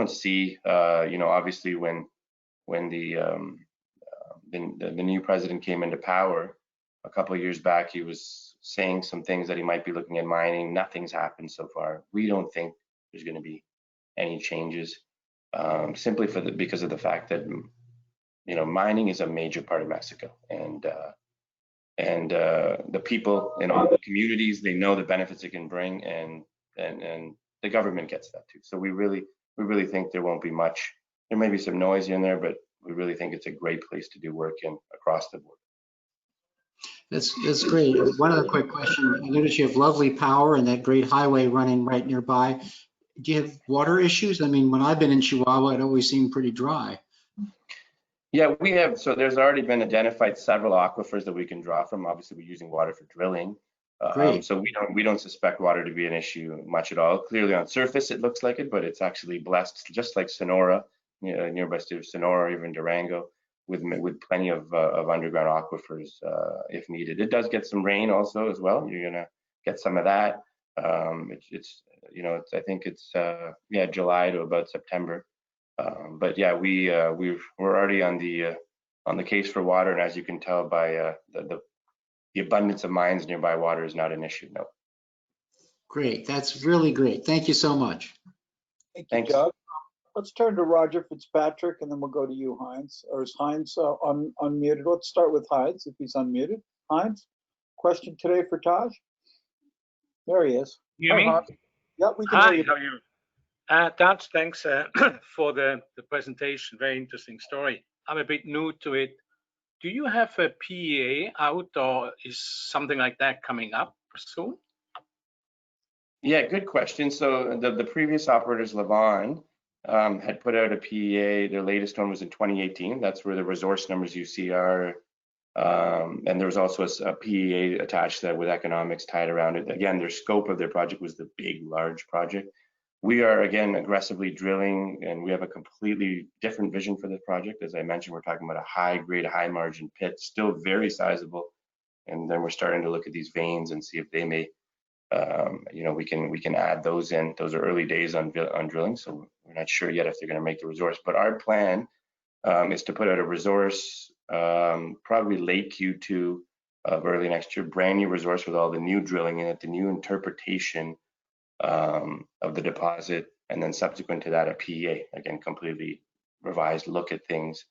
see, you know, obviously when the new president came into power a couple of years back, he was saying some things that he might be looking at mining. Nothing's happened so far. We don't think there's going to be any changes, simply because of the fact that, you know, mining is a major part of Mexico, and the people in all the communities, they know the benefits it can bring, and the government gets that too. So we really think there won't be much. There may be some noise here and there, but we really think it's a great place to do work in across the board.
That's great. One other quick question. I notice you have lovely power and that great highway running right nearby. Do you have water issues? I mean, when I've been in Chihuahua, it always seemed pretty dry.
Yeah, we have. So there's already been identified several aquifers that we can draw from. Obviously, we're using water for drilling.
Great.
So we don't suspect water to be an issue much at all. Clearly on surface, it looks like it, but it's actually blessed, just like Sonora, nearby state of Sonora, or even Durango, with plenty of underground aquifers if needed. It does get some rain also as well. You're gonna get some of that. It's you know, I think it's yeah, July to about September. But yeah, we're already on the case for water, and as you can tell by the abundance of mines nearby, water is not an issue. No.
Great. That's really great. Thank you so much.
Thank you,
Thanks.
Doug. Let's turn to Roger Fitzpatrick, and then we'll go to you, Heinz. Or is Heinz unmuted? Let's start with Heinz, if he's unmuted. Heinz, question today for Taj? There he is.
You hear me?
Heinz. Yep, we can
Hi,
hear you.
how are you? Taj, thanks for the presentation. Very interesting story. I'm a bit new to it. Do you have a PEA out, or is something like that coming up soon?
Yeah, good question. So the previous operators, Lavon, had put out a PEA. Their latest one was in 2018. That's where the resource numbers you see are. And there was also a PEA attached to that with economics tied around it. Again, their scope of their project was the big, large project. We are, again, aggressively drilling, and we have a completely different vision for this project. As I mentioned, we're talking about a high-grade, high-margin pit, still very sizable. And then we're starting to look at these veins and see if they may, you know, we can add those in. Those are early days on drilling, so we're not sure yet if they're going to make the resource. But our plan is to put out a resource probably late Q2 of early next year, brand new resource with all the new drilling in it, the new interpretation of the deposit, and then subsequent to that a PEA, again, completely revised look at things.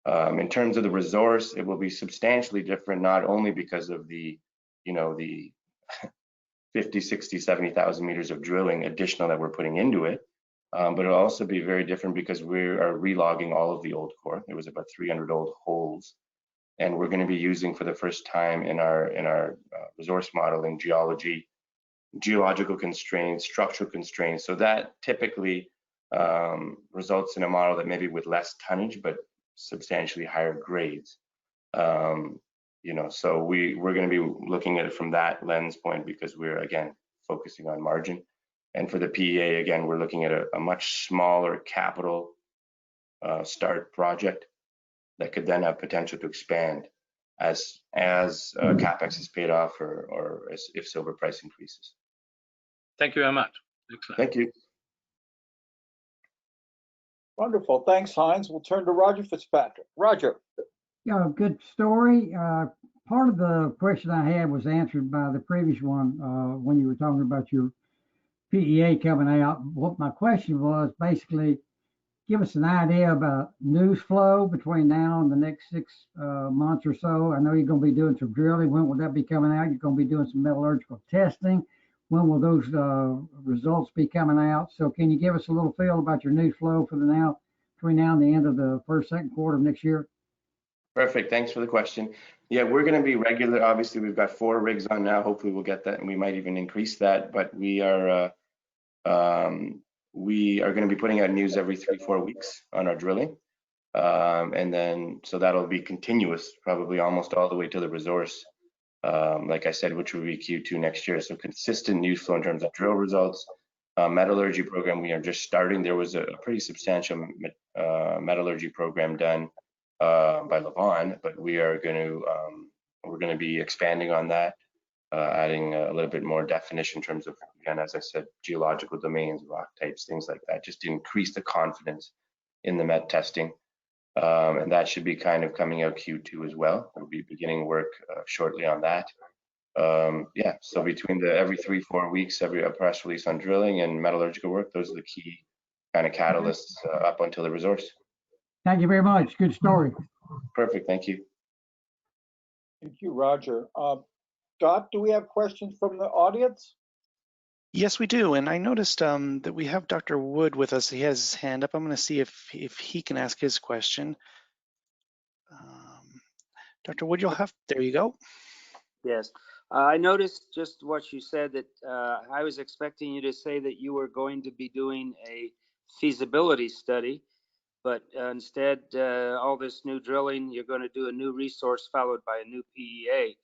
In terms of the resource, it will be substantially different, not only because of the, you know, the 50, 60, 70,000 meters of drilling additional that we're putting into it, but it'll also be very different because we are relogging all of the old core. There was about 300 old holes, and we're going to be using for the first time in our resource modeling geology, geological constraints, structural constraints. So that typically results in a model that maybe with less tonnage, but substantially higher grades. You know, so we're going to be looking at it from that lens point because we're, again, focusing on margin. And for the PEA, again, we're looking at a much smaller capital start project that could then have potential to expand as CapEx is paid off or if silver price increases.
Thank you very much. Excellent.
Thank you.
Wonderful. Thanks, Heinz. We'll turn to Roger Fitzpatrick. Roger.
Yeah, good story. Part of the question I had was answered by the previous one when you were talking about your PEA coming out. What my question was, basically, give us an idea about news flow between now and the next 6 months or so. I know you're going to be doing some drilling. When will that be coming out? You're going to be doing some metallurgical testing. When will those results be coming out? So can you give us a little feel about your news flow for between now and the end of the first, second quarter of next year?
Perfect. Thanks for the question. Yeah, we're going to be regular. Obviously, we've got 4 rigs on now. Hopefully, we'll get that, and we might even increase that. But we are going to be putting out news every 3-4 weeks on our drilling. And then, so that'll be continuous, probably almost all the way to the resource. Like I said, which will be Q2 next year. So consistent news flow in terms of drill results. Metallurgy program, we are just starting. There was a pretty substantial metallurgy program done by Levon, but we are going to we're going to be expanding on that, adding a little bit more definition in terms of, again, as I said, geological domains, rock types, things like that, just to increase the confidence in the met testing. And that should be kind of coming out Q2 as well. We'll be beginning work shortly on that. Yeah, so between the every 3-4 weeks, every press release on drilling and metallurgical work, those are the key kind of catalysts up until the resource.
Thank you very much. Good story.
Perfect, thank you.
Thank you, Roger. Dot, do we have questions from the audience?
Yes, we do. And I noticed that we have Dr. Wood with us. He has his hand up. I'm going to see if he can ask his question. Dr. Wood, there you go.
Yes. I noticed just what you said, that I was expecting you to say that you were going to be doing a feasibility study, but instead, all this new drilling, you're going to do a new resource followed by a new PEA.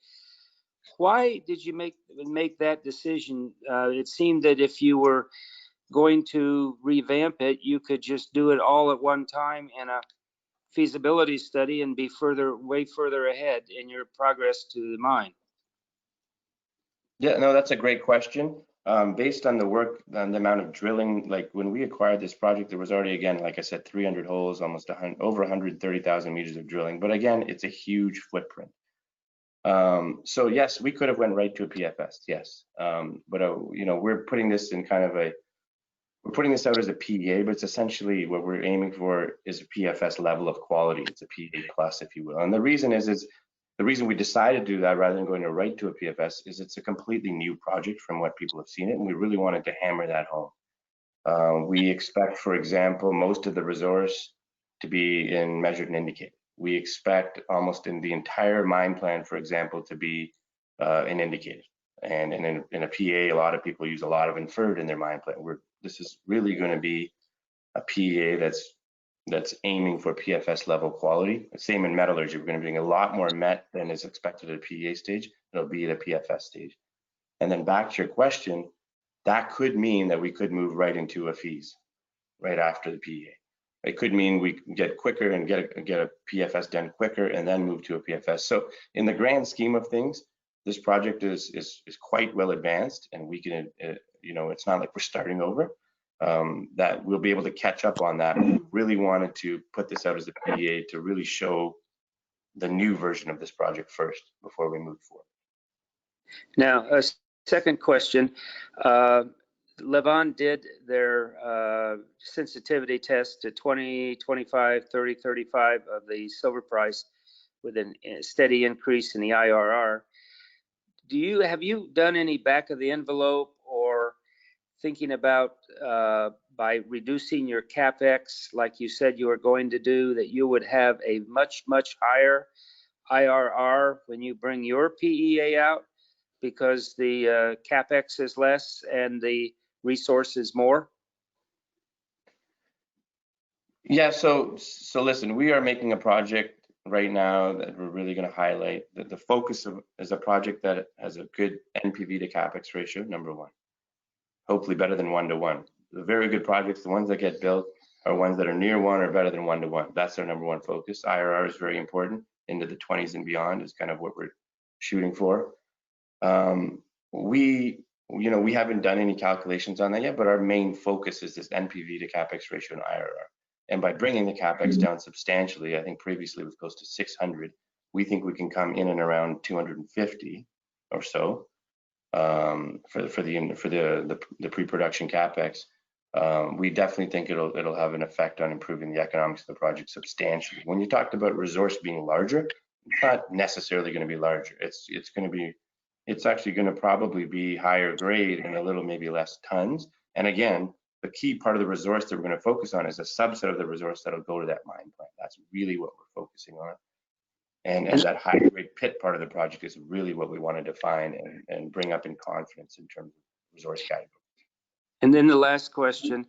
Why did you make that decision? It seemed that if you were going to revamp it, you could just do it all at one time in a feasibility study and be way further ahead in your progress to the mine.
Yeah, no, that's a great question. Based on the work, on the amount of drilling, like when we acquired this project, there was already, again, like I said, 300 holes, almost over 130,000 meters of drilling. But again, it's a huge footprint. So yes, we could have went right to a PFS, yes. But you know, we're putting this in kind of we're putting this out as a PEA, but it's essentially what we're aiming for is a PFS level of quality. It's a PEA plus, if you will. And the reason is the reason we decided to do that rather than going to right to a PFS is it's a completely new project from what people have seen it, and we really wanted to hammer that home. We expect, for example, most of the resource to be in measured and indicated. We expect almost in the entire mine plan, for example, to be in indicated. And in a PEA, a lot of people use a lot of inferred in their mine plan. This is really going to be a PEA that's aiming for PFS level quality. Same in metallurgy, we're going to be doing a lot more met than is expected at a PEA stage. It'll be at a PFS stage. And then back to your question, that could mean that we could move right into a fees right after the PEA. It could mean we can get quicker and get a PFS done quicker and then move to a PFS. So in the grand scheme of things, this project is quite well advanced, and we can, you know, it's not like we're starting over. That we'll be able to catch up on that. But we really wanted to put this out as a PEA to really show the new version of this project first before we move forward.
Now, a second question. Levon did their sensitivity test to 20, 25, 30, 35 of the silver price with a steady increase in the IRR. Have you done any back of the envelope or thinking about by reducing your CapEx, like you said you were going to do, that you would have a much, much higher IRR when you bring your PEA out because the CapEx is less and the resource is more?
Yeah, so listen, we are making a project right now that we're really going to highlight. That the focus is a project that has a good NPV to CapEx ratio, number one. Hopefully better than 1-to-1. The very good projects, the ones that get built, are ones that are near 1 or better than 1-to-1. That's our number one focus. IRR is very important. Into the 20s and beyond is kind of what we're shooting for. We haven't done any calculations on that yet, but our main focus is this NPV to CapEx ratio and IRR. And by bringing the CapEx down substantially, I think previously it was close to 600. We think we can come in and around 250 or so for the pre-production CapEx. We definitely think it'll have an effect on improving the economics of the project substantially. When you talked about resource being larger, it's not necessarily going to be larger. It's actually going to probably be higher grade and a little maybe less tons. And again, the key part of the resource that we're going to focus on is a subset of the resource that'll go to that mine plan. That's really what we're focusing on. And that high grade pit part of the project is really what we want to define and bring up in confidence in terms of resource category.
And then the last question,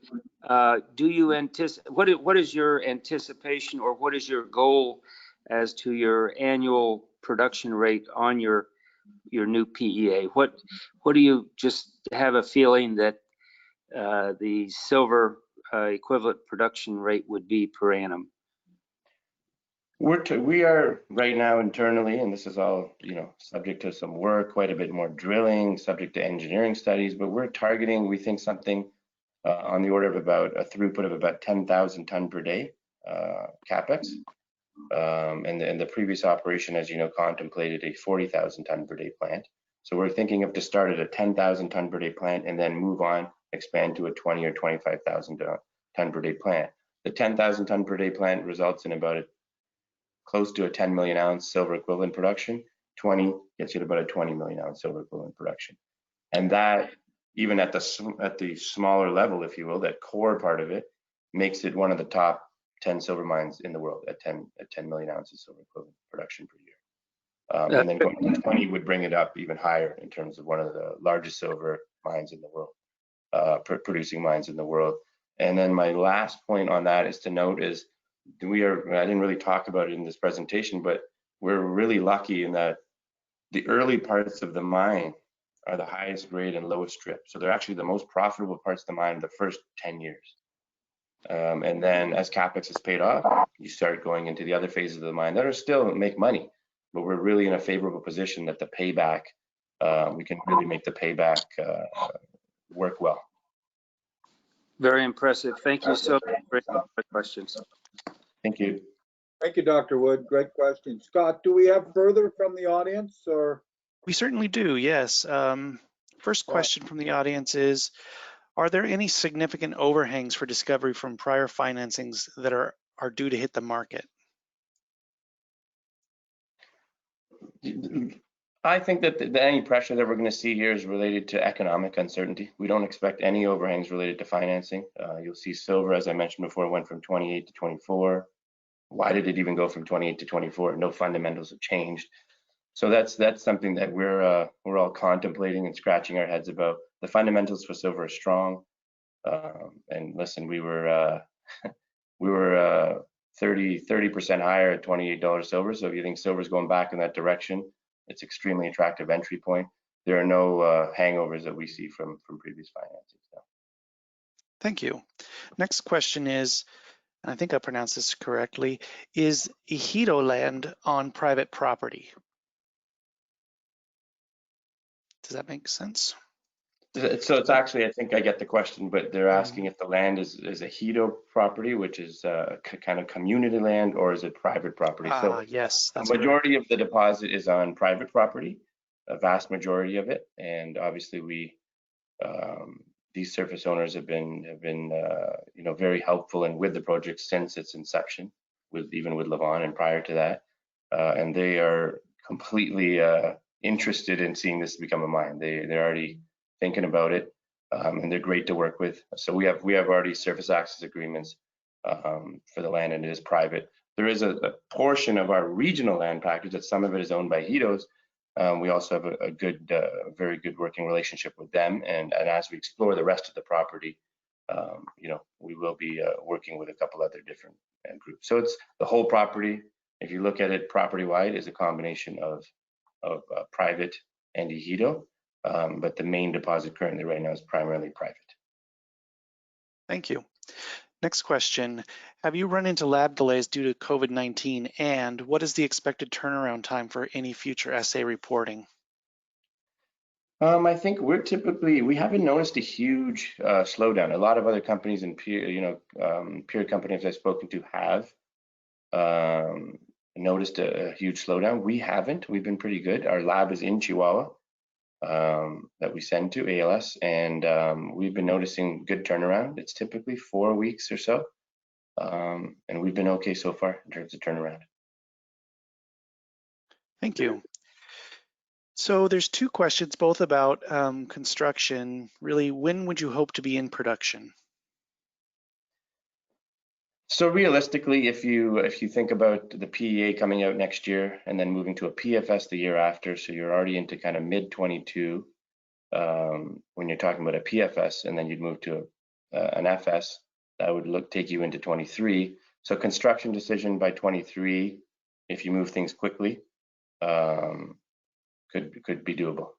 do you anticipate, what is your anticipation or what is your goal as to your annual production rate on your new PEA? What do you just have a feeling that the silver equivalent production rate would be per annum?
We are right now internally, and this is all, subject to some work, quite a bit more drilling, subject to engineering studies, but we're targeting, we think, something on the order of about a throughput of about 10,000 ton per day capex. And the previous operation, as you know, contemplated a 40,000 ton per day plant. So we're thinking of to start at a 10,000 ton per day plant and then move on, expand to a 20 or 25,000 ton per day plant. The 10,000 ton per day plant results in about close to a 10 million ounce silver equivalent production. 20 gets you to about a 20 million ounce silver equivalent production. And that, even at the smaller level, if you will, that core part of it makes it one of the top 10 silver mines in the world at 10 million ounces silver equivalent production per year. And then going to 20 would bring it up even higher in terms of one of the largest silver mines in the world, producing mines in the world. And then my last point on that is to note is I didn't really talk about it in this presentation, but we're really lucky in that the early parts of the mine are the highest grade and lowest strip. So they're actually the most profitable parts of the mine in the first 10 years. And then as capex is paid off, you start going into the other phases of the mine that are still make money, but we're really in a favorable position that the payback, we can really make the payback work well.
Very impressive. Thank you so much for the questions.
Thank you.
Thank you, Dr. Wood. Great question. Scott, do we have further from the audience or?
We certainly do, yes. First question from the audience is, are there any significant overhangs for Discovery from prior financings that are due to hit the market?
I think that any pressure that we're going to see here is related to economic uncertainty. We don't expect any overhangs related to financing. You'll see silver, as I mentioned before, went from 28 to 24. Why did it even go from 28 to 24? No fundamentals have changed. So that's something that we're all contemplating and scratching our heads about. The fundamentals for silver are strong. And listen, we were 30% higher at $28 silver. So if you think silver's going back in that direction, it's extremely attractive entry point. There are no hangovers that we see from previous financings. No.
Thank you. Next question is, and I think I pronounced this correctly, is Ejido land on private property? Does that make sense?
So it's actually, I think I get the question, but they're asking if the land is Ejido property, which is kind of community land, or is it private property? So
yes, that's
the majority of the deposit is on private property, a vast majority of it, and obviously these surface owners have been very helpful and with the project since its inception, even with Levon and prior to that, and they are completely interested in seeing this become a mine. They're already thinking about it, and they're great to work with. So we have already surface access agreements for the land, and it is private. There is a portion of our regional land package that some of it is owned by Ejidos. We also have a very good working relationship with them, and as we explore the rest of the property, we will be working with a couple other different groups. So it's the whole property. If you look at it property-wide, is a combination of private and Ejido. But the main deposit currently right now is primarily private.
Thank you. Next question. Have you run into lab delays due to COVID-19, and what is the expected turnaround time for any future assay reporting?
I think we haven't noticed a huge slowdown. A lot of other companies and peer companies I've spoken to have noticed a huge slowdown. We haven't. We've been pretty good. Our lab is in Chihuahua. That we send to ALS, and we've been noticing good turnaround. It's typically 4 weeks or so, and we've been okay so far in terms of turnaround.
Thank you. So there's two questions, both about construction. Really, when would you hope to be in production?
So realistically, if you think about the PEA coming out next year and then moving to a PFS the year after, so you're already into kind of mid-22, when you're talking about a PFS, and then you'd move to an FS, that would take you into 23. So construction decision by 23, if you move things quickly, could be doable.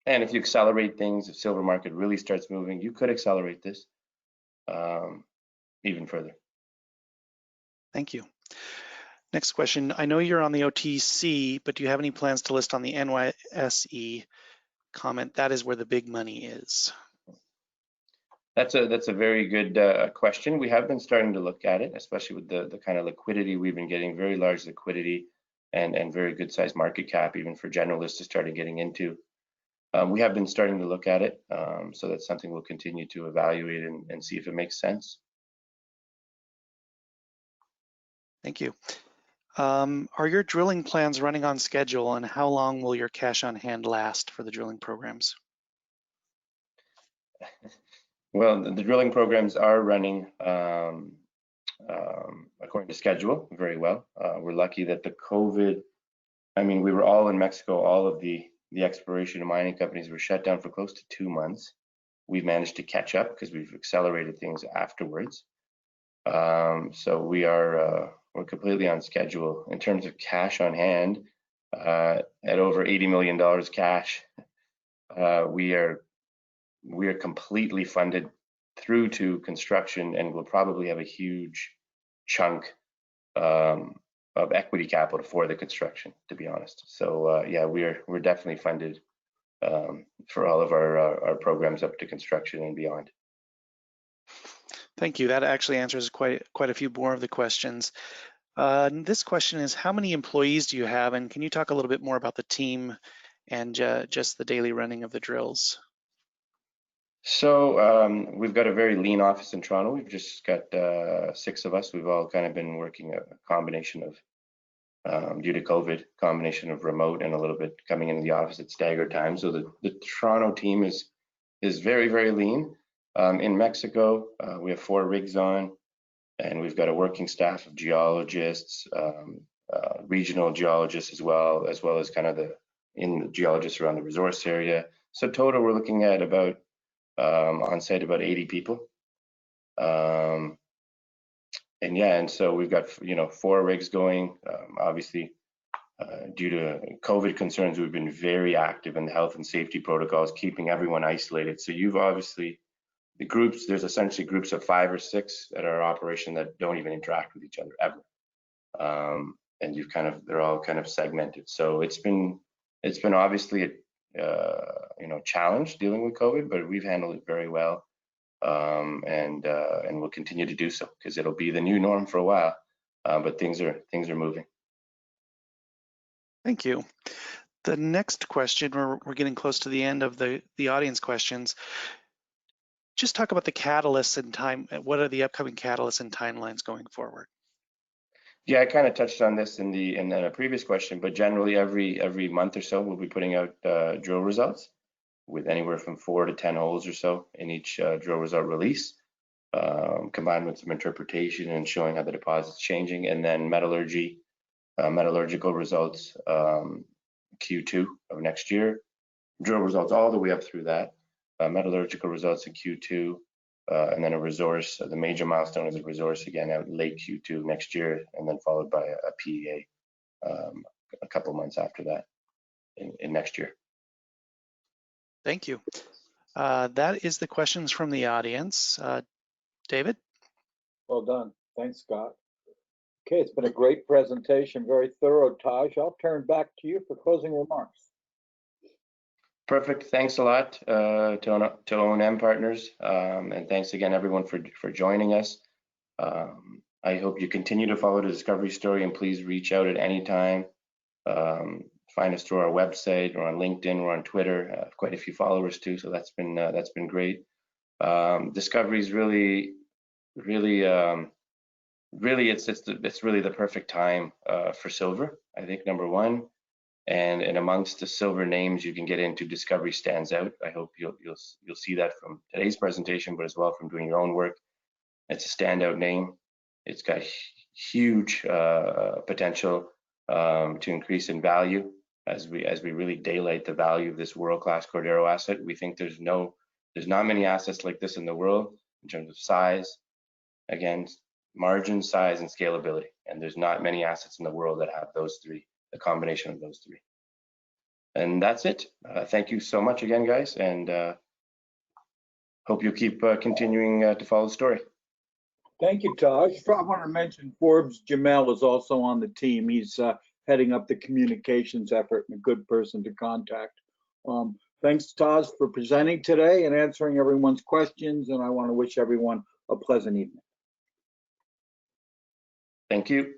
And if you accelerate things, if silver market really starts moving, you could accelerate this even further.
Thank you. Next question. I know you're on the OTC, but do you have any plans to list on the NYSE? Comment, that is where the big money is.
That's a very good question. We have been starting to look at it, especially with the kind of liquidity we've been getting, very large liquidity and very good sized market cap, even for generalists to start getting into. We have been starting to look at it, so that's something we'll continue to evaluate and see if it makes sense.
Thank you. Are your drilling plans running on schedule, and how long will your cash on hand last for the drilling programs?
Well, the drilling programs are running according to schedule very well. We're lucky that the COVID, I mean, we were all in Mexico, all of the exploration and mining companies were shut down for close to 2 months. We've managed to catch up because we've accelerated things afterwards. So we're completely on schedule. In terms of cash on hand, at over $80 million cash, we are completely funded through to construction, and we'll probably have a huge chunk of equity capital for the construction, to be honest. So yeah, we're definitely funded for all of our programs up to construction and beyond.
Thank you. That actually answers quite a few more of the questions. This question is, how many employees do you have, and can you talk a little bit more about the team and just the daily running of the drills?
So we've got a very lean office in Toronto. We've just got 6 of us. We've all kind of been working a combination of, due to COVID, combination of remote and a little bit coming into the office at staggered times. So the Toronto team is very, very lean. In Mexico, we have 4 rigs on, and we've got a working staff of geologists, regional geologists as well as kind of the geologists around the resource area. So total, we're looking at about on site about 80 people. And yeah, and so we've got 4 rigs going. Obviously, due to COVID concerns, we've been very active in the health and safety protocols, keeping everyone isolated. So you've obviously the groups. There's essentially groups of 5 or 6 at our operation that don't even interact with each other ever. And they're all kind of segmented. So it's been obviously a challenge dealing with COVID, but we've handled it very well, and we'll continue to do so because it'll be the new norm for a while. But things are moving.
Thank you. The next question, we're getting close to the end of the audience questions. Just talk about the catalysts and time. What are the upcoming catalysts and timelines going forward?
Yeah, I kind of touched on this in a previous question, but generally every month or so we'll be putting out drill results with anywhere from 4 to 10 holes or so in each drill result release, combined with some interpretation and showing how the deposit's changing, and then metallurgical results Q2 of next year, drill results all the way up through that, metallurgical results in Q2, and then a resource. The major milestone is a resource again out late Q2 next year, and then followed by a PEA a couple months after that in next year.
Thank you. That is the questions from the audience. David?
Well done. Thanks, Scott. Okay, it's been a great presentation, very thorough, Taj. I'll turn back to you for closing remarks.
Perfect. Thanks a lot to O&M Partners, and thanks again everyone for joining us. I hope you continue to follow the discovery story, and please reach out at any time. Find us through our website or on LinkedIn or on Twitter. Quite a few followers too, so that's been great. Discovery is really it's really the perfect time for silver. I think number one. And amongst the silver names you can get into, Discovery stands out. I hope you'll see that from today's presentation, but as well from doing your own work. It's a standout name. It's got huge potential to increase in value. as we really daylight the value of this world-class Cordero asset. We think there's not many assets like this in the world in terms of size, again, margin, size, and scalability. And there's not many assets in the world that have those three, the combination of those three. And that's it. Thank you so much again, guys, and hope you keep continuing to follow the story.
Thank you, Taj. I want to mention Forbes Jamel is also on the team. He's heading up the communications effort and a good person to contact. Thanks, Taj, for presenting today and answering everyone's questions, and I want to wish everyone a pleasant evening.
Thank you.